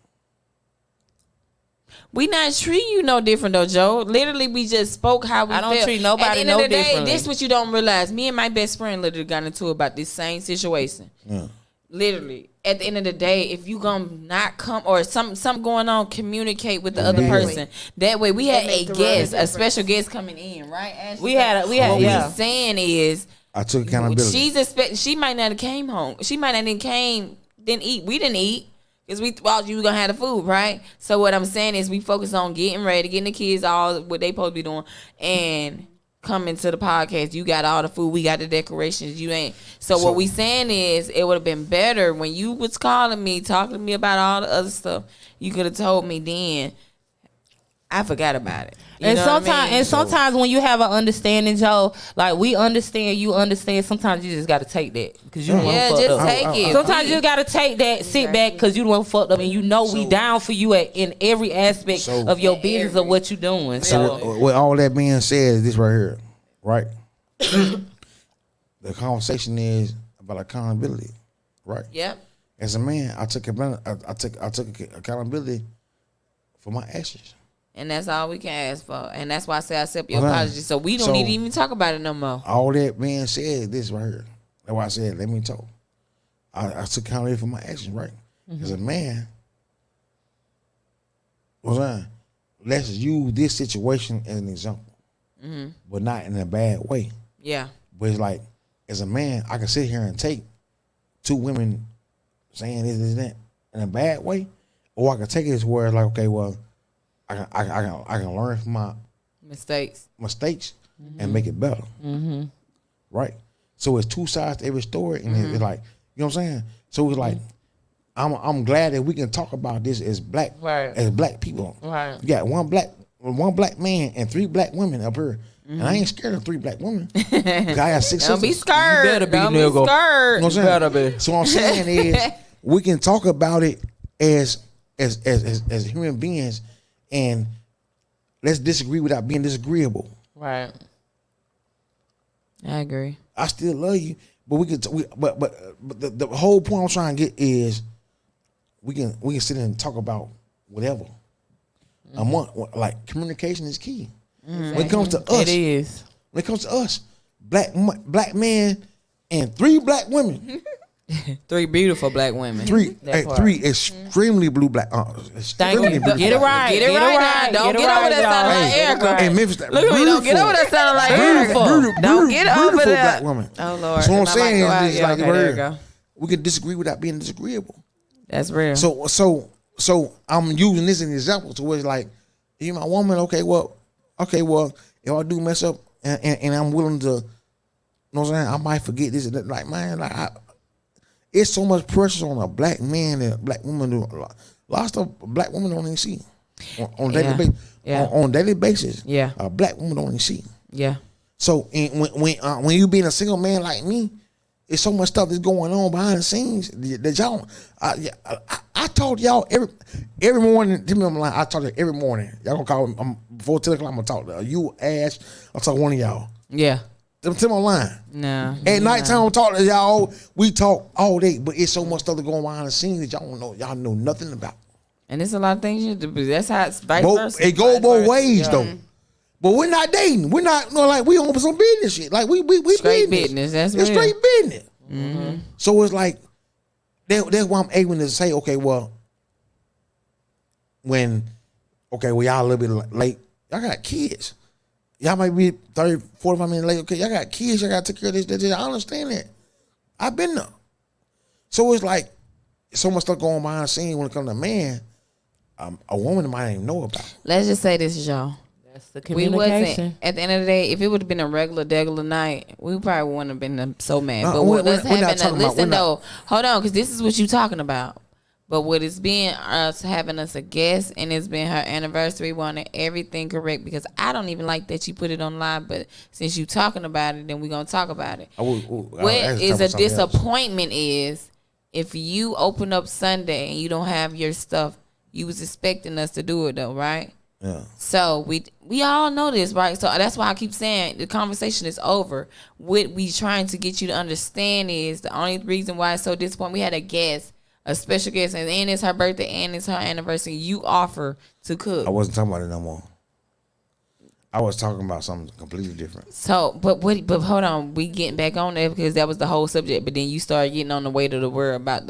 We not treat you no different though, Joe. Literally, we just spoke how we feel. I don't treat nobody no differently. At the end of the day, this is what you don't realize. Me and my best friend literally got into about this same situation. Yeah. Literally, at the end of the day, if you gonna not come or something going on, communicate with the other person. That way, we had a special guest coming in, right? Ashley? We had. What we saying is, I took accountability. She might not have came home. She might not have didn't eat. We didn't eat. Because we thought you were going to have the food, right? So what I'm saying is we focus on getting ready, getting the kids all what they supposed to be doing, and coming to the podcast. You got all the food. We got the decorations. You ain't. So what we saying is it would have been better when you was calling me, talking to me about all the other stuff. You could have told me then. I forgot about it. Sometimes when you have an understanding, Joe, like we understand, you understand. Sometimes you just got to take that because you don't want to fuck up. Take it. Sometimes you just got to take that, sit back because you don't want to fuck up, and you know we down for you in every aspect of your business of what you doing. So with all that being said, this right here, right? The conversation is about accountability, right? Yep. As a man, I took accountability for my actions. And that's all we can ask for. And that's why I say I accept your apology. So we don't need to even talk about it no more. All that being said, this right here. That's why I said, let me talk. I took accountability for my actions, right? As a man, let's use this situation as an example. But not in a bad way. Yeah. But it's like, as a man, I can sit here and take two women saying this, that, in a bad way. Or I can take it as where it's like, okay, well, I can learn from my mistakes and make it better. Right? So it's two sides to every story, and it's like, you know what I'm saying? So it's like, I'm glad that we can talk about this as black people. Right. You got one black man and three black women up here. And I ain't scared of three black women. I got 6 sisters. Don't be scared. You better be, Don't nigga. be scared. You know what I'm saying? So what I'm saying is we can talk about it as human beings, and let's disagree without being disagreeable. Right. I agree. I still love you, but but the whole point I'm trying to get is we can sit and talk about whatever. Like communication is key. When it comes to us, it is. When it comes to us, black men and three black women. Three beautiful black women. Three extremely blue black. Thank you. Get it right. Get it right. Don't get over that sounding like Erica. Hey, Memphis, look at me. Don't get over that sounding like Erica. Don't get over that. Black woman. Oh Lord. So what I'm saying is like there you go. We can disagree without being disagreeable. That's real. So I'm using this as an example to where it's like, you my woman, okay, well, if I do mess up and I'm willing to, you know what I'm saying, I might forget this and that. Like, man, it's so much pressure on a black man and a black woman. A lot of stuff black women don't even see on daily basis. Yeah. On daily basis. Yeah. A black woman don't even see. Yeah. So when you being a single man like me, it's so much stuff that's going on behind the scenes that y'all. I talk to y'all every morning. Tell me I'm lying. I talk to you every morning. Y'all gonna call before 10 o'clock. I'm gonna talk to you, Ash. I'll talk to one of y'all. Yeah. Tell me I'm lying. No. At nighttime, I'm talking to y'all. We talk all day, but it's so much stuff that's going behind the scenes that y'all don't know. Y'all know nothing about. And there's a lot of things you do. That's how it's vice versa. It go both ways though. But we're not dating. We're not like we on some business shit. Like we straight business. That's it's real. straight business. Mm-hmm. So it's like that's why I'm able to say, okay, well, y'all a little bit late. Y'all got kids. Y'all might be 30, 45 minutes late. Okay, y'all got kids. Y'all got to take care of this. I understand that. I've been there. So it's like so much stuff going behind the scenes when it comes to man. A woman might not even know about. Let's just say this, y'all. That's the communication. We wasn't, at the end of the day, if it would have been a regular night, we probably wouldn't have been so mad. But hold on, because this is what you're talking about. But what it's been us having us a guest, and it's been her anniversary, wanting everything correct, because I don't even like that you put it on live, but since you talking about it, then we're going to talk about it. What is a disappointment is if you open up Sunday and you don't have your stuff, you was expecting us to do it though, right? Yeah. So we all know this, right? So that's why I keep saying the conversation is over. What we trying to get you to understand is the only reason why it's so disappointing. We had a special guest, and it's her birthday and it's her anniversary. You offer to cook. I wasn't talking about it no more. I was talking about something completely different. So, but hold on, we getting back on there because that was the whole subject. But then you start getting on the weight of the word about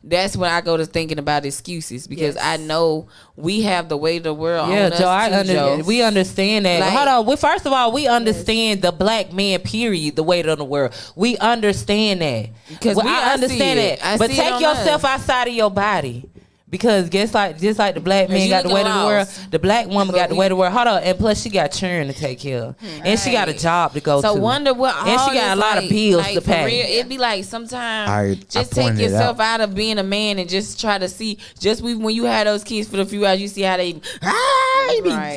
that's when I go to thinking about excuses, because I know we have the weight of the world. Yeah, on us Joe, we understand that. Like, hold on, first of all, we understand the black man. Period, the weight of the world. We understand that because I understand it. But take yourself outside of your body. Because just like the black man got the weight of the world, the black woman got the weight of the world. Hold on, and plus she got children to take care of, and she got a job to go to. So wonder what, and she got a lot of bills to pay. Real, it'd be like sometimes just take yourself out of being a man and just try to see. When you had those kids for the few hours, you see how they be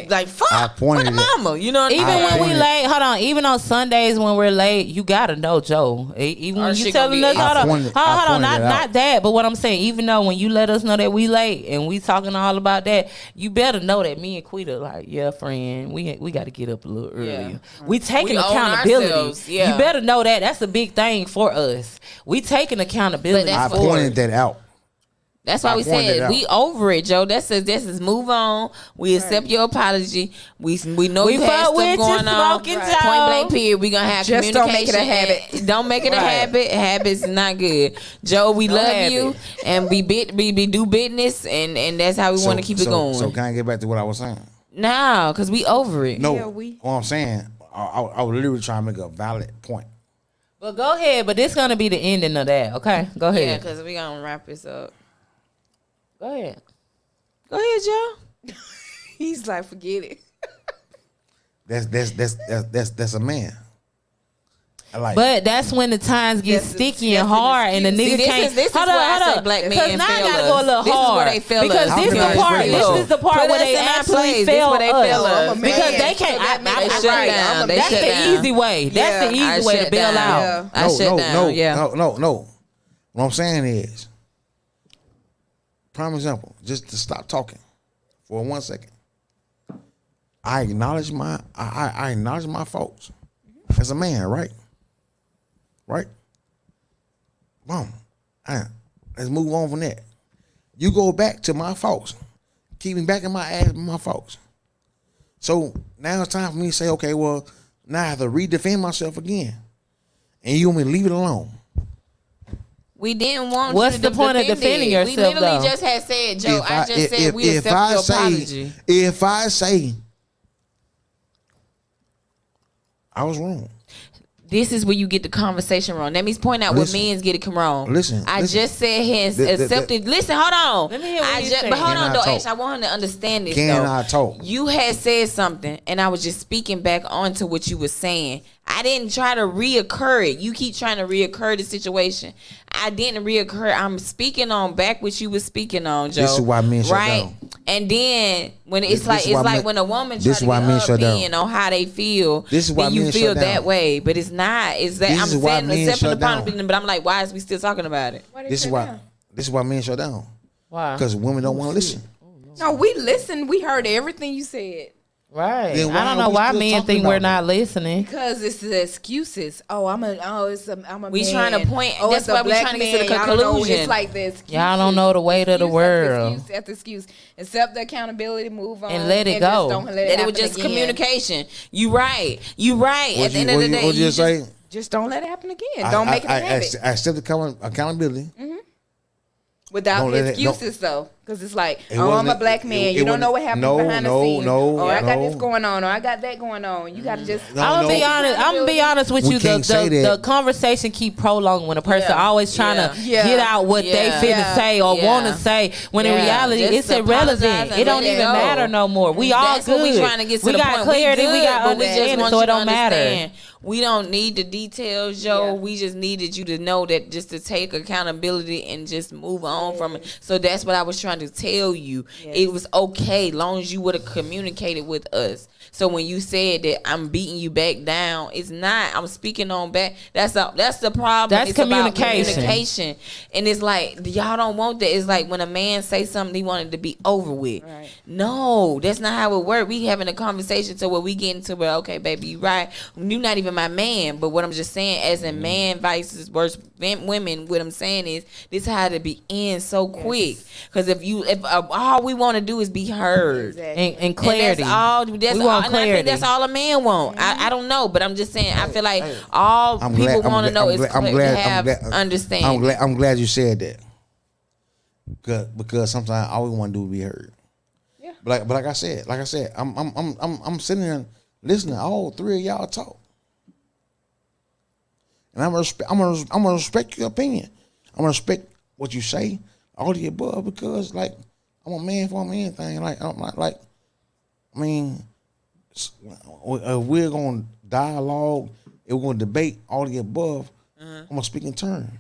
like fuck for the mama. You know what I mean? Even when we late, hold on. Even on Sundays when we're late, you gotta know, Joe. Even when you telling us, hold on, not that, but what I'm saying, even though when you let us know that we late and we talking all about that, you better know that me and Quita like, yeah, friend, we got to get up a little earlier. We taking accountability. You better know that. That's a big thing for us. We taking accountability. I pointed that out. That's why we said we over it, Joe. This is move on. We accept your apology. We know you had stuff going on. Point blank period. We gonna have just communication. Don't make it a habit. Don't make it a habit. Habits not good. Joe, we love you, and we do business, and that's how we want to keep it going. So can I get back to what I was saying? No, because we over it. No, what I'm saying, I was literally trying to make a valid point. Well, go ahead, but this gonna be the ending of that. Okay, go ahead. Yeah, because we gonna wrap this up. Go ahead, Joe. He's like, forget it. That's a man. But that's when the times get sticky and hard, and the nigga can't. This is why I say black men fail us. Because now I gotta go a little hard. This is where they fail us. Because this is the part where they actually fail us. Because they can't. That's the easy way. That's the easy way to bail out. I shut down. No. What I'm saying is, prime example, just to stop talking for 1 second. I acknowledge my faults as a man, right? Right? Boom. Let's move on from that. You go back to my faults. Keep me back in my ass with my faults. So now it's time for me to say, okay, well, now I have to redefend myself again. And you want me to leave it alone. We didn't want What's you the point of defending yourself, We literally just had said, Joe, I just said we accept your apology. If I say I was wrong. This is where you get the conversation wrong. Let me point out what men's get it wrong. I just said his accepted. Listen, hold on. Let me hear what you're saying. But hold on, though, Ash. I want him to understand this. Can I talk? You had said something, and I was just speaking back onto what you were saying. I didn't try to reoccur it. You keep trying to reoccur the situation. I didn't reoccur. I'm speaking on back what you were speaking on, Joe. This is why men shut down. And then when it's This like is why men- when a woman this tries is to why get men her shut down. opinion on how they feel, This is why then you men feel shut that down. way. But it's not. It's that This I'm is why men accepting shut the down. opinion, but I'm like, why is we still talking about it? This is why men shut down. Why? Because women don't want to listen. No, we listened. We heard everything you said. Right. Then why I don't are know we why still men talking think we're about not listening. Because it's the excuses. I'm a We man. trying to point- Oh, that's it's a why we black trying to get to the man. Y'all don't know. conclusion. It's like this. Y'all don't know the weight of the world. Excuse after excuse. Accept the accountability, move on, And let it just go. don't let That it happen was just again. communication. You right. At the end of the day, what you just say? Just don't let it happen again. Don't make it a habit. I accept accountability. Without Don't let it- excuses, though. Because it's like, It I'm wasn't- a black man. it You don't know what wasn't- happened no, behind the no, scenes. no, Or I got no. this going on. Or I got that going on. You got to just... No, I'm gonna no. be honest. I'm gonna be honest with We you. can't say that. The conversation keep prolonging when a person Yeah. always trying to Yeah. get out what Yeah. they finna Yeah. say or Yeah. want to say. When in Yeah. reality, Just it's irrelevant. apologize It don't and let even it go. matter no more. We all That's good. what we trying to get to we the got point. clarity. We We got but we just understanding, want so you it to don't matter. understand. We don't need the details, Joe. Yeah. We just needed you to know that just to take accountability and just move on from it. So that's what I was trying to tell you. It was okay long as you would have communicated with us. So when you said that I'm beating you back down, it's not. I'm speaking on back. That's the problem. That's It's about communication. communication. And it's like y'all don't want that. It's like when a man say something, he wanted to be over with. Right. No, that's not how it works. We having a conversation to where we get into where, okay, baby, you right. You're not even my man. But what I'm just saying, as a man vices versus women, what I'm saying is this had to be in so quick. Because if all we want to do is be heard. Exactly. And clarity. And that's all. We want And I think clarity. that's all a man want. I don't know, but I'm just saying. I feel like all I'm people glad- want to I'm know glad- is I'm glad- I'm have glad- understanding. I'm glad you said that. Because sometimes all we want to do is be heard. Yeah. But like I said, I'm sitting there listening to all three of y'all talk, and I'm gonna respect your opinion. I'm gonna respect what you say, all the above, because like I'm a man for anything. Like I'm not like, I mean, if we're gonna dialogue, if we're gonna debate all the above, I'm gonna speak in turn.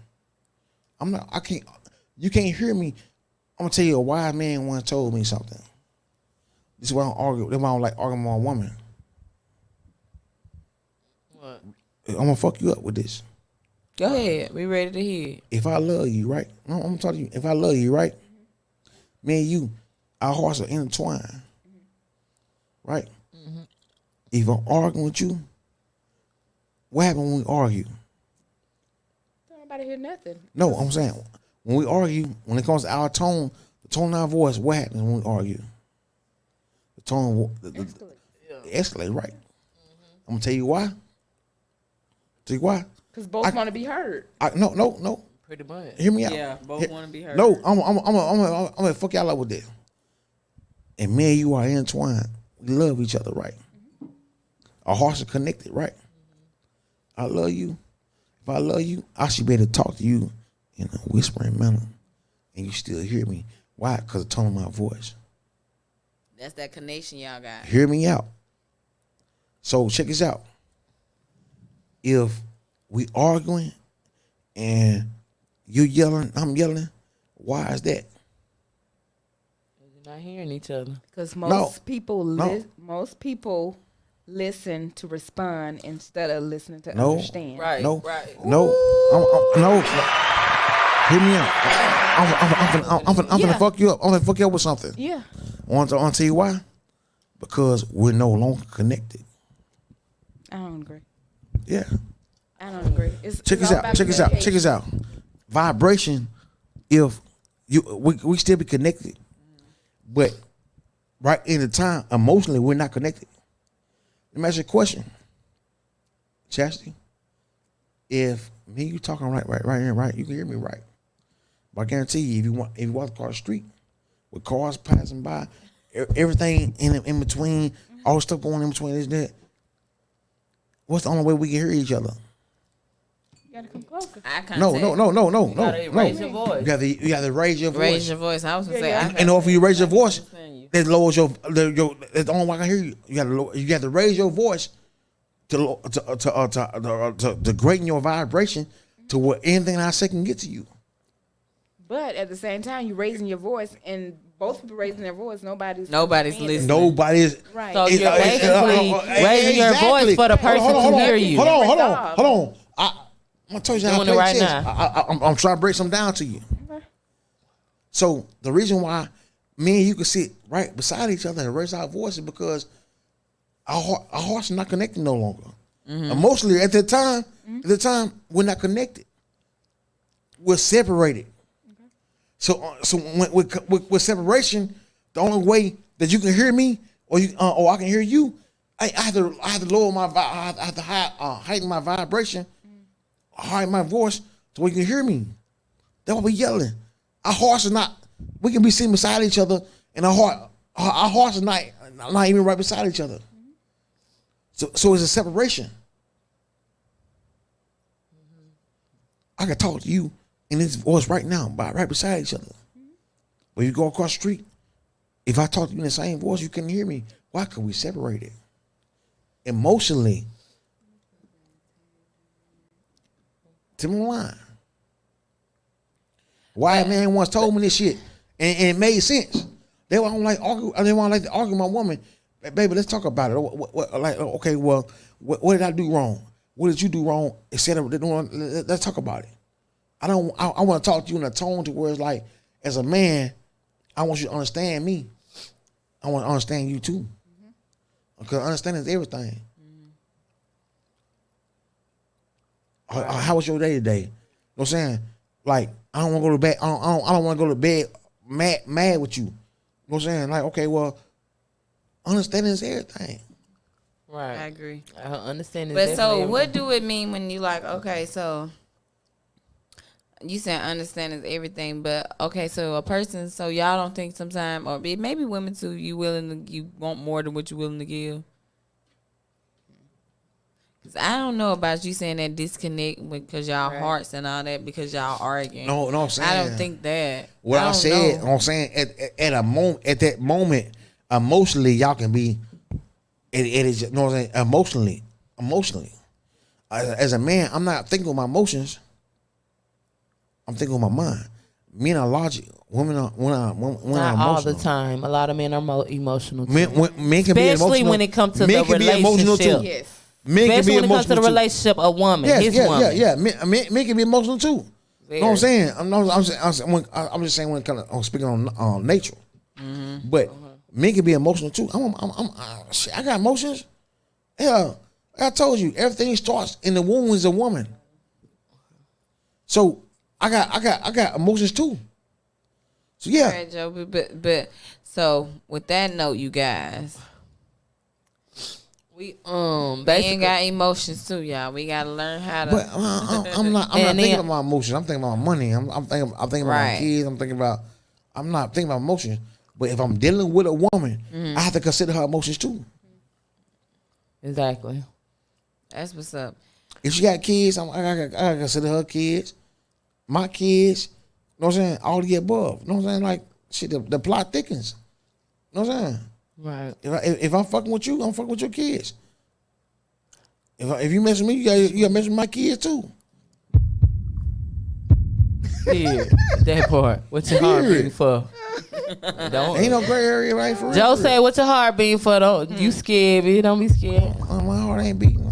I'm not. I can't. You can't hear me. I'm gonna tell you a wise man once told me something. This is why I don't argue. This is why I don't like arguing with a woman. What? I'm gonna fuck you up with this. Go ahead. We ready to hear. If I love you, right? No, I'm telling you. If I love you, right? Me and you, our hearts are intertwined, right? If I'm arguing with you, what happens when we argue? Don't nobody hear nothing. No, I'm saying when we argue, when it comes to our tone, the tone of our voice, what happens when we argue? The tone, escalate, right? I'm gonna tell you why. Tell you why? Because both want to be heard. No. Pretty much. Hear me out. Yeah, both want to be heard. No, I'm gonna fuck y'all up with that. And me and you are intertwined. We love each other, right? Our hearts are connected, right? I love you. If I love you, I should be able to talk to you in a whispering manner, and you still hear me. Why? Because of the tone of my voice. That's that connection y'all got. Hear me out. So check this out. If we arguing and you yelling, I'm yelling, why is that? You're not hearing each other. Because No. most people listen to respond instead of listening to No. understand. Right. No, Right. no, no. Hear me out. I'm finna fuck you up. I'm finna fuck you up with something. Yeah. I want to tell you why? Because we're no longer connected. I don't agree. Yeah. I don't agree. Check this out. Check this out. Vibration. If we still be connected, but right in the time emotionally we're not connected. Let me ask you a question, Chastity. If me and you talking right here, right, you can hear me right. But I guarantee you, if you walk across the street with cars passing by, everything in between, all the stuff going in between this and that, what's the only way we can hear each other? You gotta come closer. Eye contact. No. gotta raise your voice. You have to raise your voice. Raise your voice. I was gonna say. eye And if you raise your voice, understand you. that lowers your. That's the only way I can hear you. You have to raise your voice to greaten your vibration to where anything I say can get to you. But at the same time, you're raising your voice, and both people raising their voice. Nobody's listening. Nobody's Right. So you're basically raising your voice for the person to hear you. Hold on. I'm gonna tell you how Doing it right I'm trying to break something down to you. So the reason why me and you can sit right beside each other and raise our voices because our hearts are not connected no longer. Emotionally, at the time, we're not connected. We're separated. So when with separation, the only way that you can hear me or I can hear you, I have to lower my I have to heighten my vibration, heighten my voice so we can hear me. That's why we yelling. Our hearts are not. We can be sitting beside each other, and our hearts are not even right beside each other. So it's a separation. I can talk to you in this voice right now, right beside each other. When you go across the street, if I talk to you in the same voice, you can hear me. Why? Because we separated emotionally. To my line. Why a man once told me this shit, and it made sense. They won't like argue. They won't like to argue with my woman. Baby, let's talk about it. Okay, well, what did I do wrong? What did you do wrong? Instead of let's talk about it. I want to talk to you in a tone to where it's like, as a man, I want you to understand me. I want to understand you too. Because understanding is everything. How was your day today? You know what I'm saying? Like, I don't want to go to bed. I don't want to go to bed mad with you. You know what I'm saying? Like, okay, well, understanding is everything. Right. I agree. Understanding. But so, what do it mean when you like? Okay, so you said understand is everything, but okay, so a person, so y'all don't think sometimes, or maybe women too, you want more than what you're willing to give. Cause I don't know about you saying that disconnect because y'all hearts and all that because y'all arguing. No, I'm saying. I don't think that. What I'm saying at that moment, emotionally, y'all can be. It is, you know what I'm saying? Emotionally. As a man, I'm not thinking with my emotions. I'm thinking with my mind. Men are logic. Women are emotional. Not all the time. A lot of men are emotional too. Men can be emotional. Especially when it comes to the relationship. Yes. Men can Especially be when it comes to the too. relationship of woman, Yes, his woman. Yeah. Men can be emotional too. Very. You know what I'm saying? I'm just saying when it comes to speaking on nature. Mm-hmm. But men can be emotional too. I got emotions. Yeah, I told you everything starts in the womb as a woman. So I got emotions too. So yeah. Right, Joe, but so with that note, you guys. We basically got emotions too, y'all. We gotta learn how to. But I'm not thinking about my emotions. I'm thinking about money. I'm thinking about my kids. I'm not thinking about emotions. But if I'm dealing with a woman, I have to consider her emotions too. Exactly. That's what's up. If she got kids, I gotta consider her kids, my kids. You know what I'm saying? All the above. You know what I'm saying? Like shit, the plot thickens. You know what I'm saying? Right. If I'm fucking with you, I'm fucking with your kids. If you mess with me, you gotta mess with my kids too. Yeah, that part. What's your heart beating for? Ain't no gray area, right? For Joe real. said, "What's your heart beating for? Don't you scared, bitch? Don't be scared." My heart ain't beating.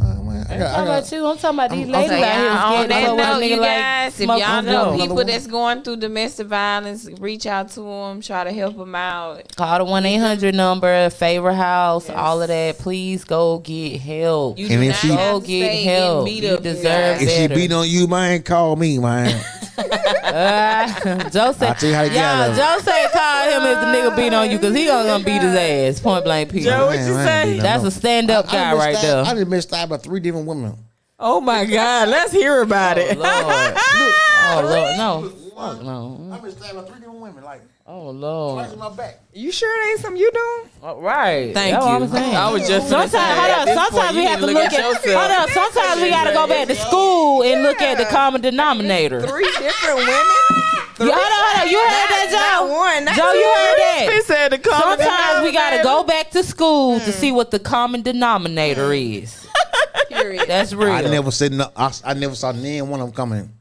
I'm talking about you. I'm talking about these ladies So, out here on scared. that So note, when a you nigga guys, if smoke y'all them know dope. people that's going through domestic violence, reach out to them, try to help them out. Call the 1-800 number, favorite house, all of that. Please go get help. You And do if not she- have Go to get stay help. and beat You up deserve If she better. beat on you, man, call me, man. Joe said, I'll tell you how to get out of it. Joe said call him if the nigga beat on you because he gonna beat his ass. Point blank period. Joe, what you say? That's a stand-up guy right there. I just been stabbed by 3 different women. Oh my God, let's hear about it. Lord. Oh Lord, no. Fuck no. I've been stabbed by 3 different women, like Oh Lord. twice in my back. You sure it ain't something you doing? Right. Thank That's you. what I'm saying. I was just Sometimes, hold on. Sometimes we have to look at. Hold on. Sometimes we gotta go back to school and look at the common denominator. 3 different women? Hold on. You heard that, Joe? Not one. Not Joe, you heard that? He said the common Sometimes we gotta go back to school to see what the common denominator is. Period. That's real. I never said no. I never saw none one of them coming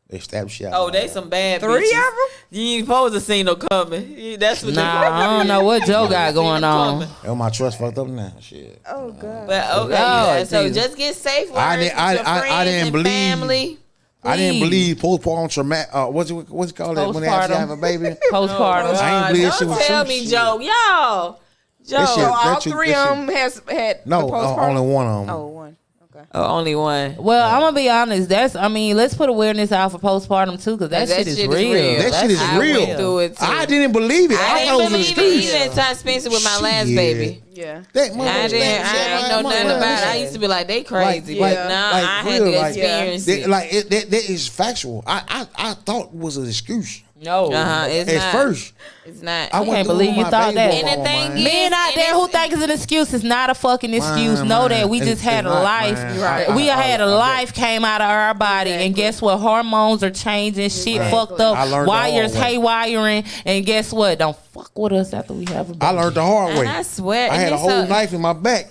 They stabbed shit out. Oh, they some bad 3 bitches. of them? You ain't supposed to see no coming. That's what I don't know what Joe got going on. Oh, my trust fucked up now. Shit. Oh God. But okay, Oh, so Jesus. just get safe words I with didn't- your I friends didn't and believe- family. I didn't Please. believe postpartum traumatic. What's it called? When they actually Postpartum. have a baby. Postpartum. I ain't believe that shit Don't was tell true me, shit. Joe. Y'all. Joe. That shit- So all that shit- 3 that of them has had No, the postpartum? only one of them. Oh, one. Okay. Oh, only one. Well, I'm gonna be honest. Let's put awareness out for postpartum too, because that shit is real. That shit is I real. went through it too. I didn't believe it. I thought didn't it was an believe it excuse. even until I spent it with my last Shit. baby. Yeah. That I didn't know nothing about it. I used to be like, they crazy. Like, but now like, I had real, to like, experience it. That is factual. I thought it was an excuse No, It's at not. first. It's not. I went can't through believe you my thought baby that. mama, And the thing man. is- men out there who think it's an excuse is not a fucking excuse. Know that we It's- just had it's a not, life. man. Right. We had a I- life came out of our body, and guess what? Hormones are changing. Shit fucked up. I learned the Wires hard way. haywiring, and guess what? Don't fuck with us after we have a baby. I learned the hard way. And I swear. I had and a it's whole knife in my back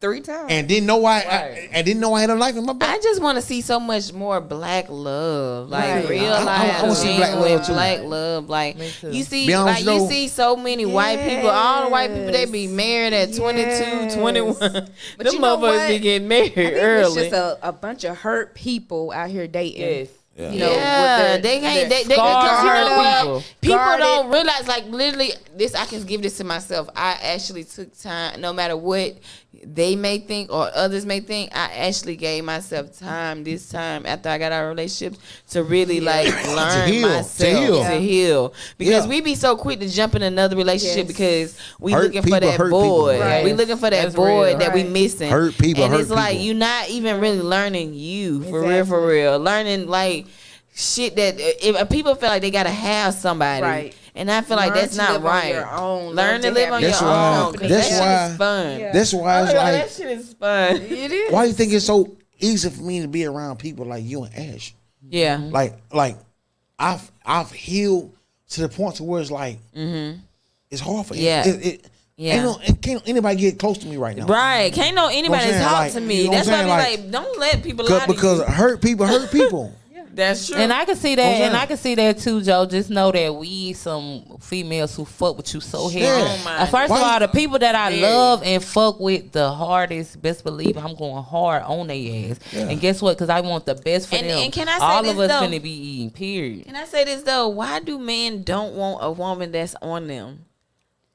3 times. and didn't know why. I didn't know I had a knife in my back. I just want to see so much more black love, like Right. real I life, wanna see black genuine love, too. black love. Like Me too. you see, Be honest, like you though. see so many white people. All the white people they be married at 22, Yes. 21. Them you know motherfuckers what? be getting married I think early. it's just a bunch of hurt people out here dating. Yes. You know, Yeah, with they can't. They scarred because you know what? people. People Guarded. don't realize. Like literally, this I can give this to myself. I actually took time, no matter what they may think or others may think. I actually gave myself time this time after I got out of relationships to really like learn heal, myself to heal. Because Yeah. we be so quick to jump in another relationship Yes. because we Hurt looking people, for that hurt people. void. Right. We looking for that That's void real. that we Right. missing. Hurt people, and hurt it's like people. you're not even really learning you for Exactly. real, learning like shit that if people feel like they gotta have somebody, Right. and I feel like Learn that's to not live on right. your own. Learn to live on your That's why- own. 'Cause that's that shit why- is fun. Yeah. That's why it's Oh, like, that shit is fun. It is. why do you think it's so easy for me to be around people like you and Ash? Yeah. Like I've healed to the point to where it's like it's hard for Yeah. Yeah. Can't anybody get close to me right now? Right. Can't know anybody You know what I'm talk saying? to Like, me. you know what That's I'm why I be saying? like, don't let people lie to Because you. hurt people. That's true. And I can see that, Okay. and I can see that too, Joe. Just know that we some females who fuck with you so heavy. Yeah. Oh my First Why of all, you- the people that I Very. love and fuck with the hardest, best believe I'm going hard on their ass. And guess what? Because I want the best for And- them. and can I say all this, of us though? finna be eating. Period. Can I say this though? Why do men don't want a woman that's on them?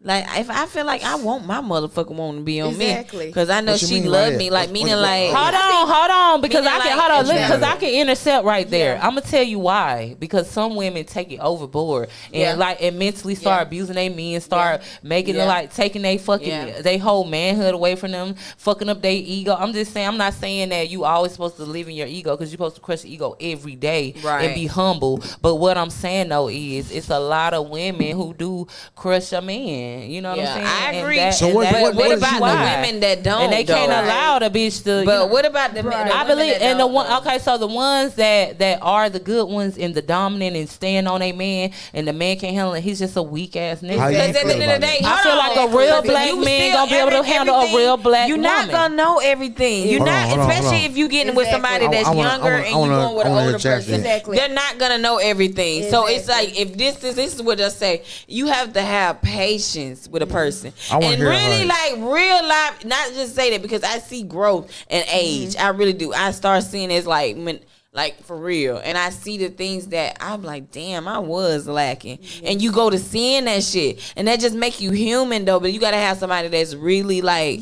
Like if I feel like I want my motherfucking woman to be on Exactly. me because I know What you she mean love by me. that? Like What- meaning what- like Hold on, because Meaning I can like- because I can intercept right there. I'm gonna tell you why. Because some women take it overboard and and mentally start abusing their men, start making it like taking they fucking they whole manhood away from them, fucking up their ego. I'm just saying, I'm not saying that you always supposed to live in your ego because you're supposed to crush your ego every day and be humble. But what I'm saying though is it's a lot of women who do crush a man. You know what I'm saying? I And agree. that- So and what- that- what what is about you the why? women that don't? and they can't though? allow the bitch to. you But know, what about the Right. the I women believe, that and the don't, one, though? okay, so the ones that are the good ones and the dominant and stand on a man, and the man can't handle it, he's just a weak ass nigga. How you Because at feel the end of about the day, that? I feel like a real black you man still gonna be able to handle a everything. real black You're not woman. gonna know everything. You're Hold on, not, hold on, hold especially on. if you getting with somebody that's I wanna- younger and you I wanna- going with I an wanna older hear person. Chazz. Exactly. They're not gonna know everything. So it's like if this is what I say. You have to have patience with a person I wanna and hear, really like real life. Not just say that because I see growth and age. I really do. I start seeing it's like when. Like for real, and I see the things that I'm like, damn, I was lacking, and you go to seeing that shit, and that just make you human though. But you gotta have somebody that's really like,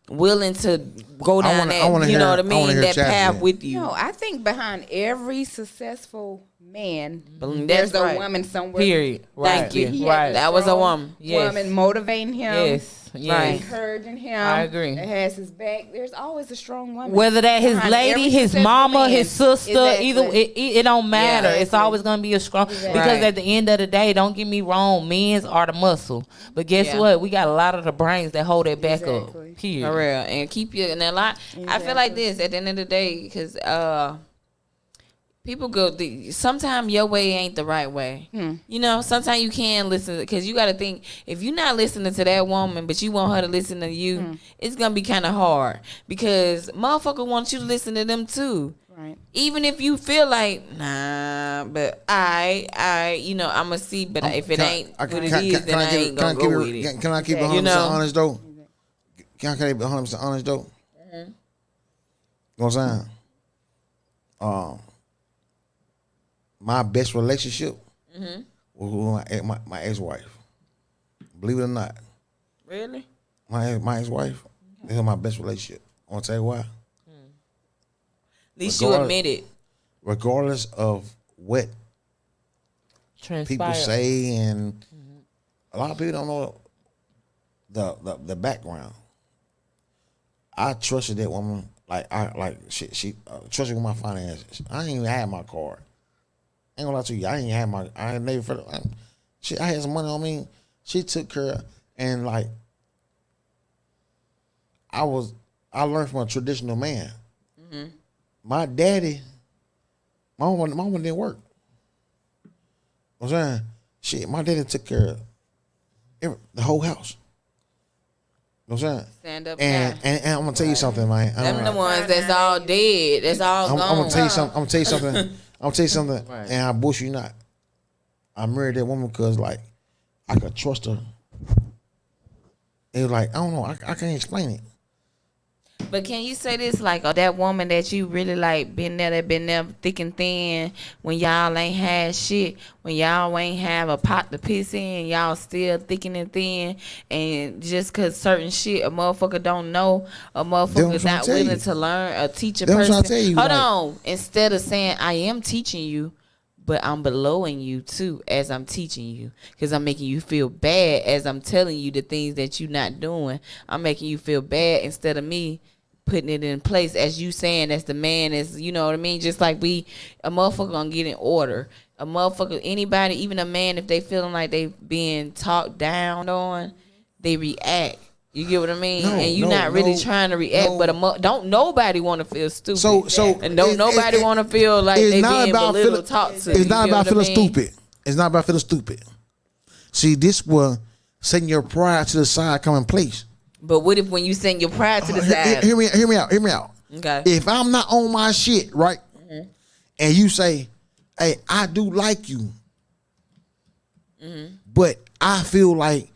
willing to go down I wanna that, you hear- know what I I wanna mean, hear that Chazz path then. with you. No, I think behind every successful man, That's there's a right. woman somewhere. Period. Thank you. He Right. has That was a strong woman. Yes. Woman motivating him. Yes. Yes. Encouraging him. I agree. That has his back. There's always a strong woman. Whether that his behind lady, every his successful mama, man. his sister, Exactly. either it don't matter. It's Exactly. always gonna be a strong because Right. at the end of the day, don't get me wrong, men's are the muscle. But guess what? We got a lot of the brains that hold it back Exactly. up. Period. For real, and keep you in a lot. I feel like this at the end of the day because people go. Sometimes your way ain't the right way. You know, sometimes you can listen because you got to think if you're not listening to that woman, but you want her to listen to you, it's gonna be kind of hard because motherfucker wants you to listen to them too. Right. Even if you feel like, nah, but I'm gonna see. But if it ain't what it is, then I ain't gonna go with it. Can I keep it 100% honest though? Can I keep it 100% honest though? Mm-hmm. You know what I'm saying? My best relationship was with my ex-wife. Believe it or not. Really? My ex-wife, this is my best relationship. I want to tell you why. At least you admit it. Regardless of what people say, and a lot of people don't know the background. I trusted that woman she trusted with my finances. I ain't even had my card. Ain't gonna lie to you. I ain't had my. I ain't never felt. I had some money on me. She took care of, and I learned from a traditional man. Mm-hmm. My daddy, my mama didn't work. You know what I'm saying? Shit, my daddy took care of the whole house. You know what I'm saying? Stand up and I'm gonna tell you something, man. Them the ones that's all dead. That's all gone. I'm gonna tell you something. I'm gonna tell you something. Right. And I bullshit you not. I married that woman because I could trust her. It was I don't know. I can't explain it. But can you say this, that woman that you really been there thick and thin, when y'all ain't had shit, when y'all ain't have a pot to piss in, y'all still thick and thin, and just cause certain shit a motherfucker don't know, a motherfucker not willing to learn or teach a person. Hold on. Instead of saying I am teaching you, but I'm belowing you too as I'm teaching you, because I'm making you feel bad as I'm telling you the things that you're not doing. I'm making you feel bad instead of me putting it in place as you saying as the man is, you know what I mean? Just like a motherfucker gonna get in order. A motherfucker, anybody, even a man, if they feeling like they being talked down on, they react. You get what I mean? And you're not really trying to react, but don't nobody want to feel stupid. And don't nobody want to feel like they being belittled, talked to. It's not about feeling stupid. It's not about feeling stupid. See, this will setting your pride to the side come in place. But what if when you send your pride to the side? Hear me out. Okay. If I'm not on my shit, right, and you say, hey, I do like you, but I feel like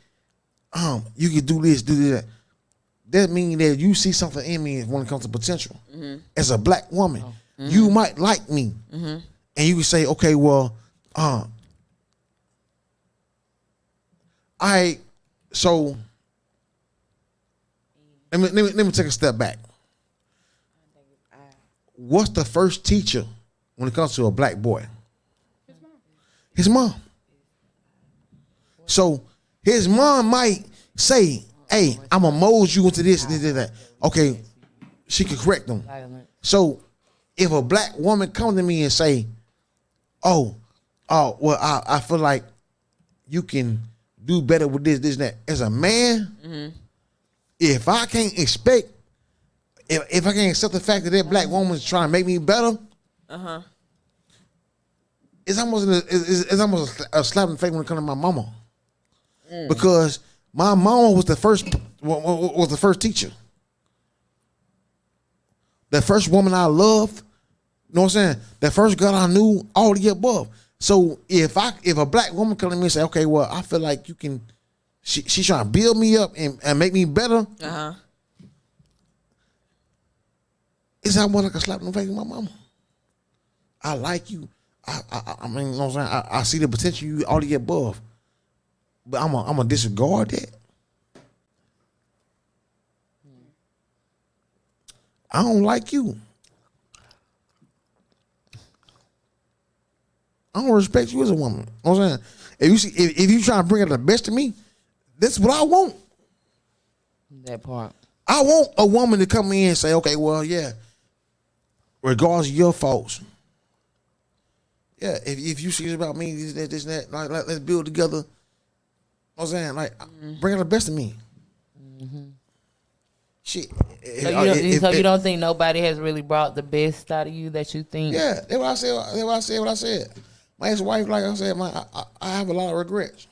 you can do this, do that. That means that you see something in me when it comes to potential. As a black woman, you might like me. And you can say, okay, well, so let me take a step back. What's the first teacher when it comes to a black boy? His mom. So his mom might say, hey, I'm going to mold you into this, that. Okay, she could correct them. So if a black woman come to me and say, well, I feel like you can do better with this, and that. As a man, if I can't expect, if I can't accept the fact that black woman is trying to make me better, it's almost a slap in the face when it comes to my mama. Because my mama was the first teacher. The first woman I loved, you know what I'm saying? The first girl I knew, all the above. So if a black woman come to me and say, okay, well, I feel like you can, she's trying to build me up and make me better. It's almost like a slap in the face with my mama. I like you. I mean, you know what I'm saying? I see the potential you all the above. But I'm gonna disregard that. I don't like you. I don't respect you as a woman. You know what I'm saying? If you trying to bring out the best of me, that's what I want. That part. I want a woman to come in and say, okay, well, yeah, regardless of your faults. Yeah, if you see about me, this, that, like let's build together. You know what I'm saying? Bring out the best of me. Shit. So you don't think nobody has really brought the best out of you that you think? Yeah, that's what I said. What I said. My ex-wife, like I said, I have a lot of regrets.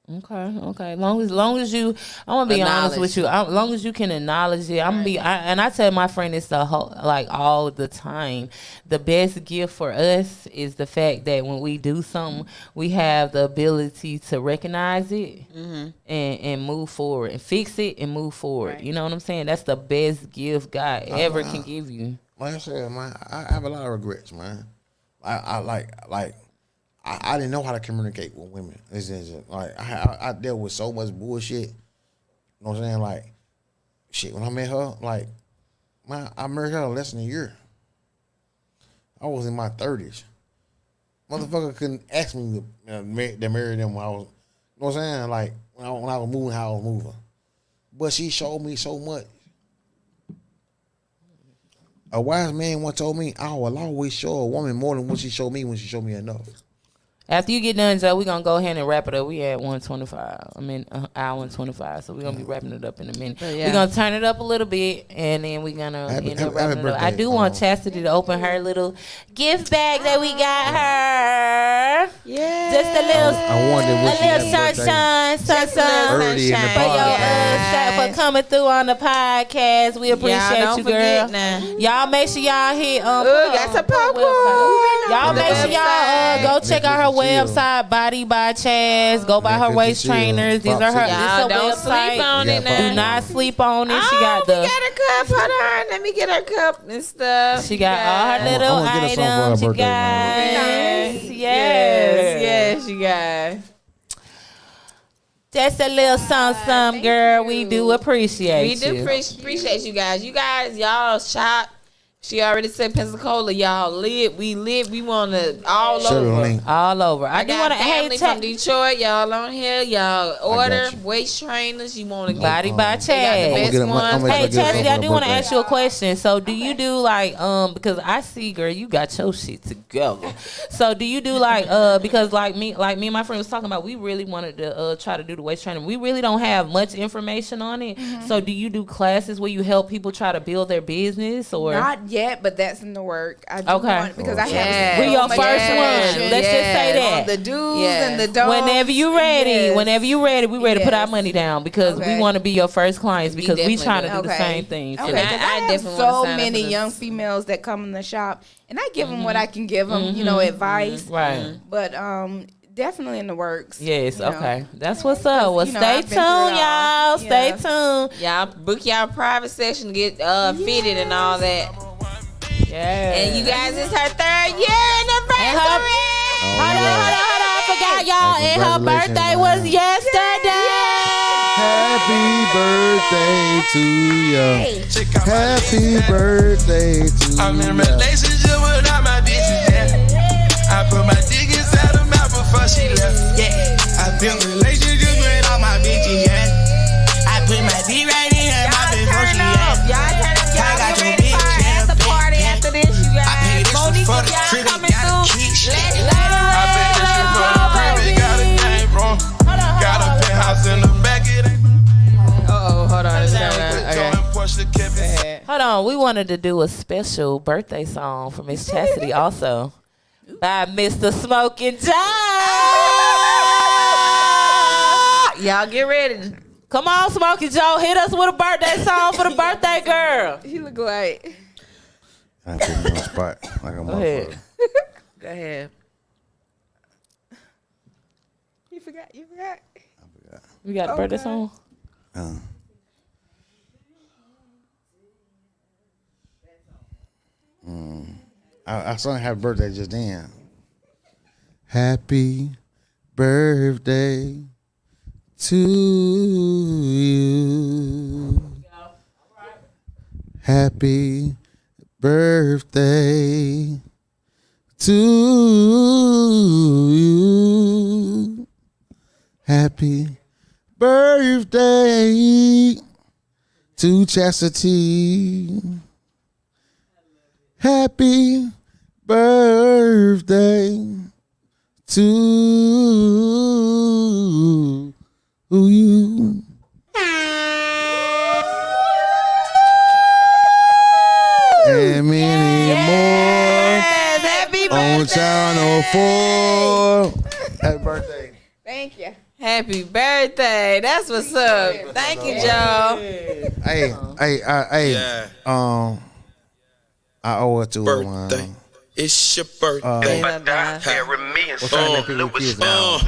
Okay. Long as you, I'm gonna be honest with you. Long as you can acknowledge it, I'm gonna be. And I tell my friend this like all the time. The best gift for us is the fact that when we do something, we have the ability to recognize it and move forward and fix it and move forward. Right. You know what I'm saying? That's the best gift God ever can give you. Like I said, man, I have a lot of regrets, man. I didn't know how to communicate with women. It's just, like I dealt with so much bullshit. You know what I'm saying? Like, shit, when I met her, like, man, I married her in less than a year. I was in my 30s. Motherfucker couldn't ask me to marry them when I was, you know what I'm saying? Like, when I was moving how I was moving. But she showed me so much. A wise man once told me, I will always show a woman more than what she showed me when she showed me enough. After you get done, Joe, we're going to go ahead and wrap it up. We at 125. Hour and 25. So we're going to be wrapping it up in a minute. Yeah. We're going to turn it up a little bit, and then we're going to end up wrapping it up. I do want Chastity to open her little gift bag that we got her. Yeah. Just a little sunshine for coming through on the podcast. We appreciate you, girl. Y'all make sure y'all hit got some popcorn. Y'all make sure y'all go check out her website, Bodied By Chazz. Go buy her waist trainers. These are her. Y'all don't website. sleep on it now. Do not sleep on it. She got we got her cup. Hold on. Let me get her cup and stuff. She got all her little items. You guys. Yes, you guys. Just a little something, girl. We do appreciate you. We do appreciate you guys. You guys, y'all shop. She already said Pensacola, y'all lit. We lit. We want to all over. All over. I do want to family from Detroit. Y'all on here. Y'all order waist trainers. You want to get Bodied By Chazz. Hey, Chastity, I do want to ask you a question. So, do you do like because I see, girl, you got your shit together. So, do you do like because like me and my friend was talking about, we really wanted to try to do the waist training. We really don't have much information on it. Mm-hmm. So, do you do classes where you help people try to build their business or not yet, but that's in the work. I do want, because I have we're your first one. Let's just say that. The do's and the don'ts. Whenever you ready, we ready to put our money down because we want to be your first clients because we trying to do the same thing. Okay. I have so many young females that come in the shop, and I give them what I can give them, advice. Right. But definitely in the works. Yes, okay. That's what's up. Well, stay tuned, y'all. Stay tuned. Y'all book y'all private session to get fitted and all that. Yeah. And you guys, it's her 3rd year anniversary. Hold on. I forgot, y'all. And her birthday was yesterday. Happy birthday to you. Happy birthday to you. I'm in a relationship with all my bitches, yeah. I put my dick inside her mouth before she left, yeah. I built relationships with all my bitches, yeah. I put my dick right in her mouth before she left. Y'all turn up. Y'all get ready for at the party after this, you guys. I paid this Monique, for the y'all coming got through. a key shit. I paid this shit for the private, got a name wrong. Got a penthouse in the back, it ain't. Hold on. Hold on, we wanted to do a special birthday song for Miss Chastity also by Mr. Smoking Joe. Y'all get ready. Come on, Smoking Joe, hit us with a birthday song for the birthday girl. He look like. I put me on the spot like a motherfucker. Go ahead. You forgot. I forgot. You got a birthday song? I sung happy birthday just then. Happy birthday to you. Happy birthday to you. Happy birthday to Chastity. Happy birthday to you. And many more. Happy birthday. On Channel 4. Happy birthday. Thank you. Happy birthday. That's what's up. Thank you, Joe. Hey, Yeah. I owe it to her, Birthday. man. It's your birthday. What time they pick the kids out?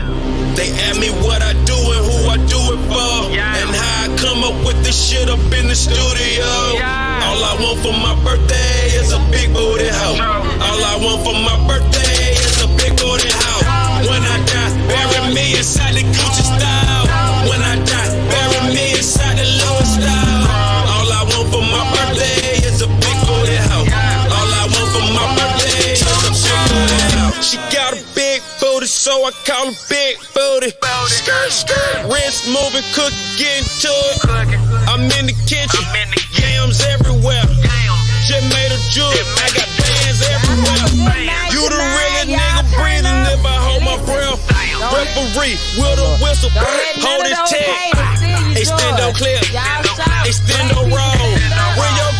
They ask me what I do and who I do it for, and how I come up with this shit up in the studio. All I want for my birthday is a big booty house. All I want for my birthday is a big booty house. When I die, bury me inside the Gucci style. When I die, bury me inside the Louis style. All I want for my birthday is a big booty house. All I want for my birthday is a big booty house. She got a big booty, so I call her Big Booty. Skirt, skirt, rinse, moving, cook, get into it. I'm in the kitchen, yams everywhere. Just made a jewel, I got bands everywhere. You the realest nigga breathing if I hold my breath. Referee with a whistle, hold his tag. Extendo clip, extendo roll. Bring your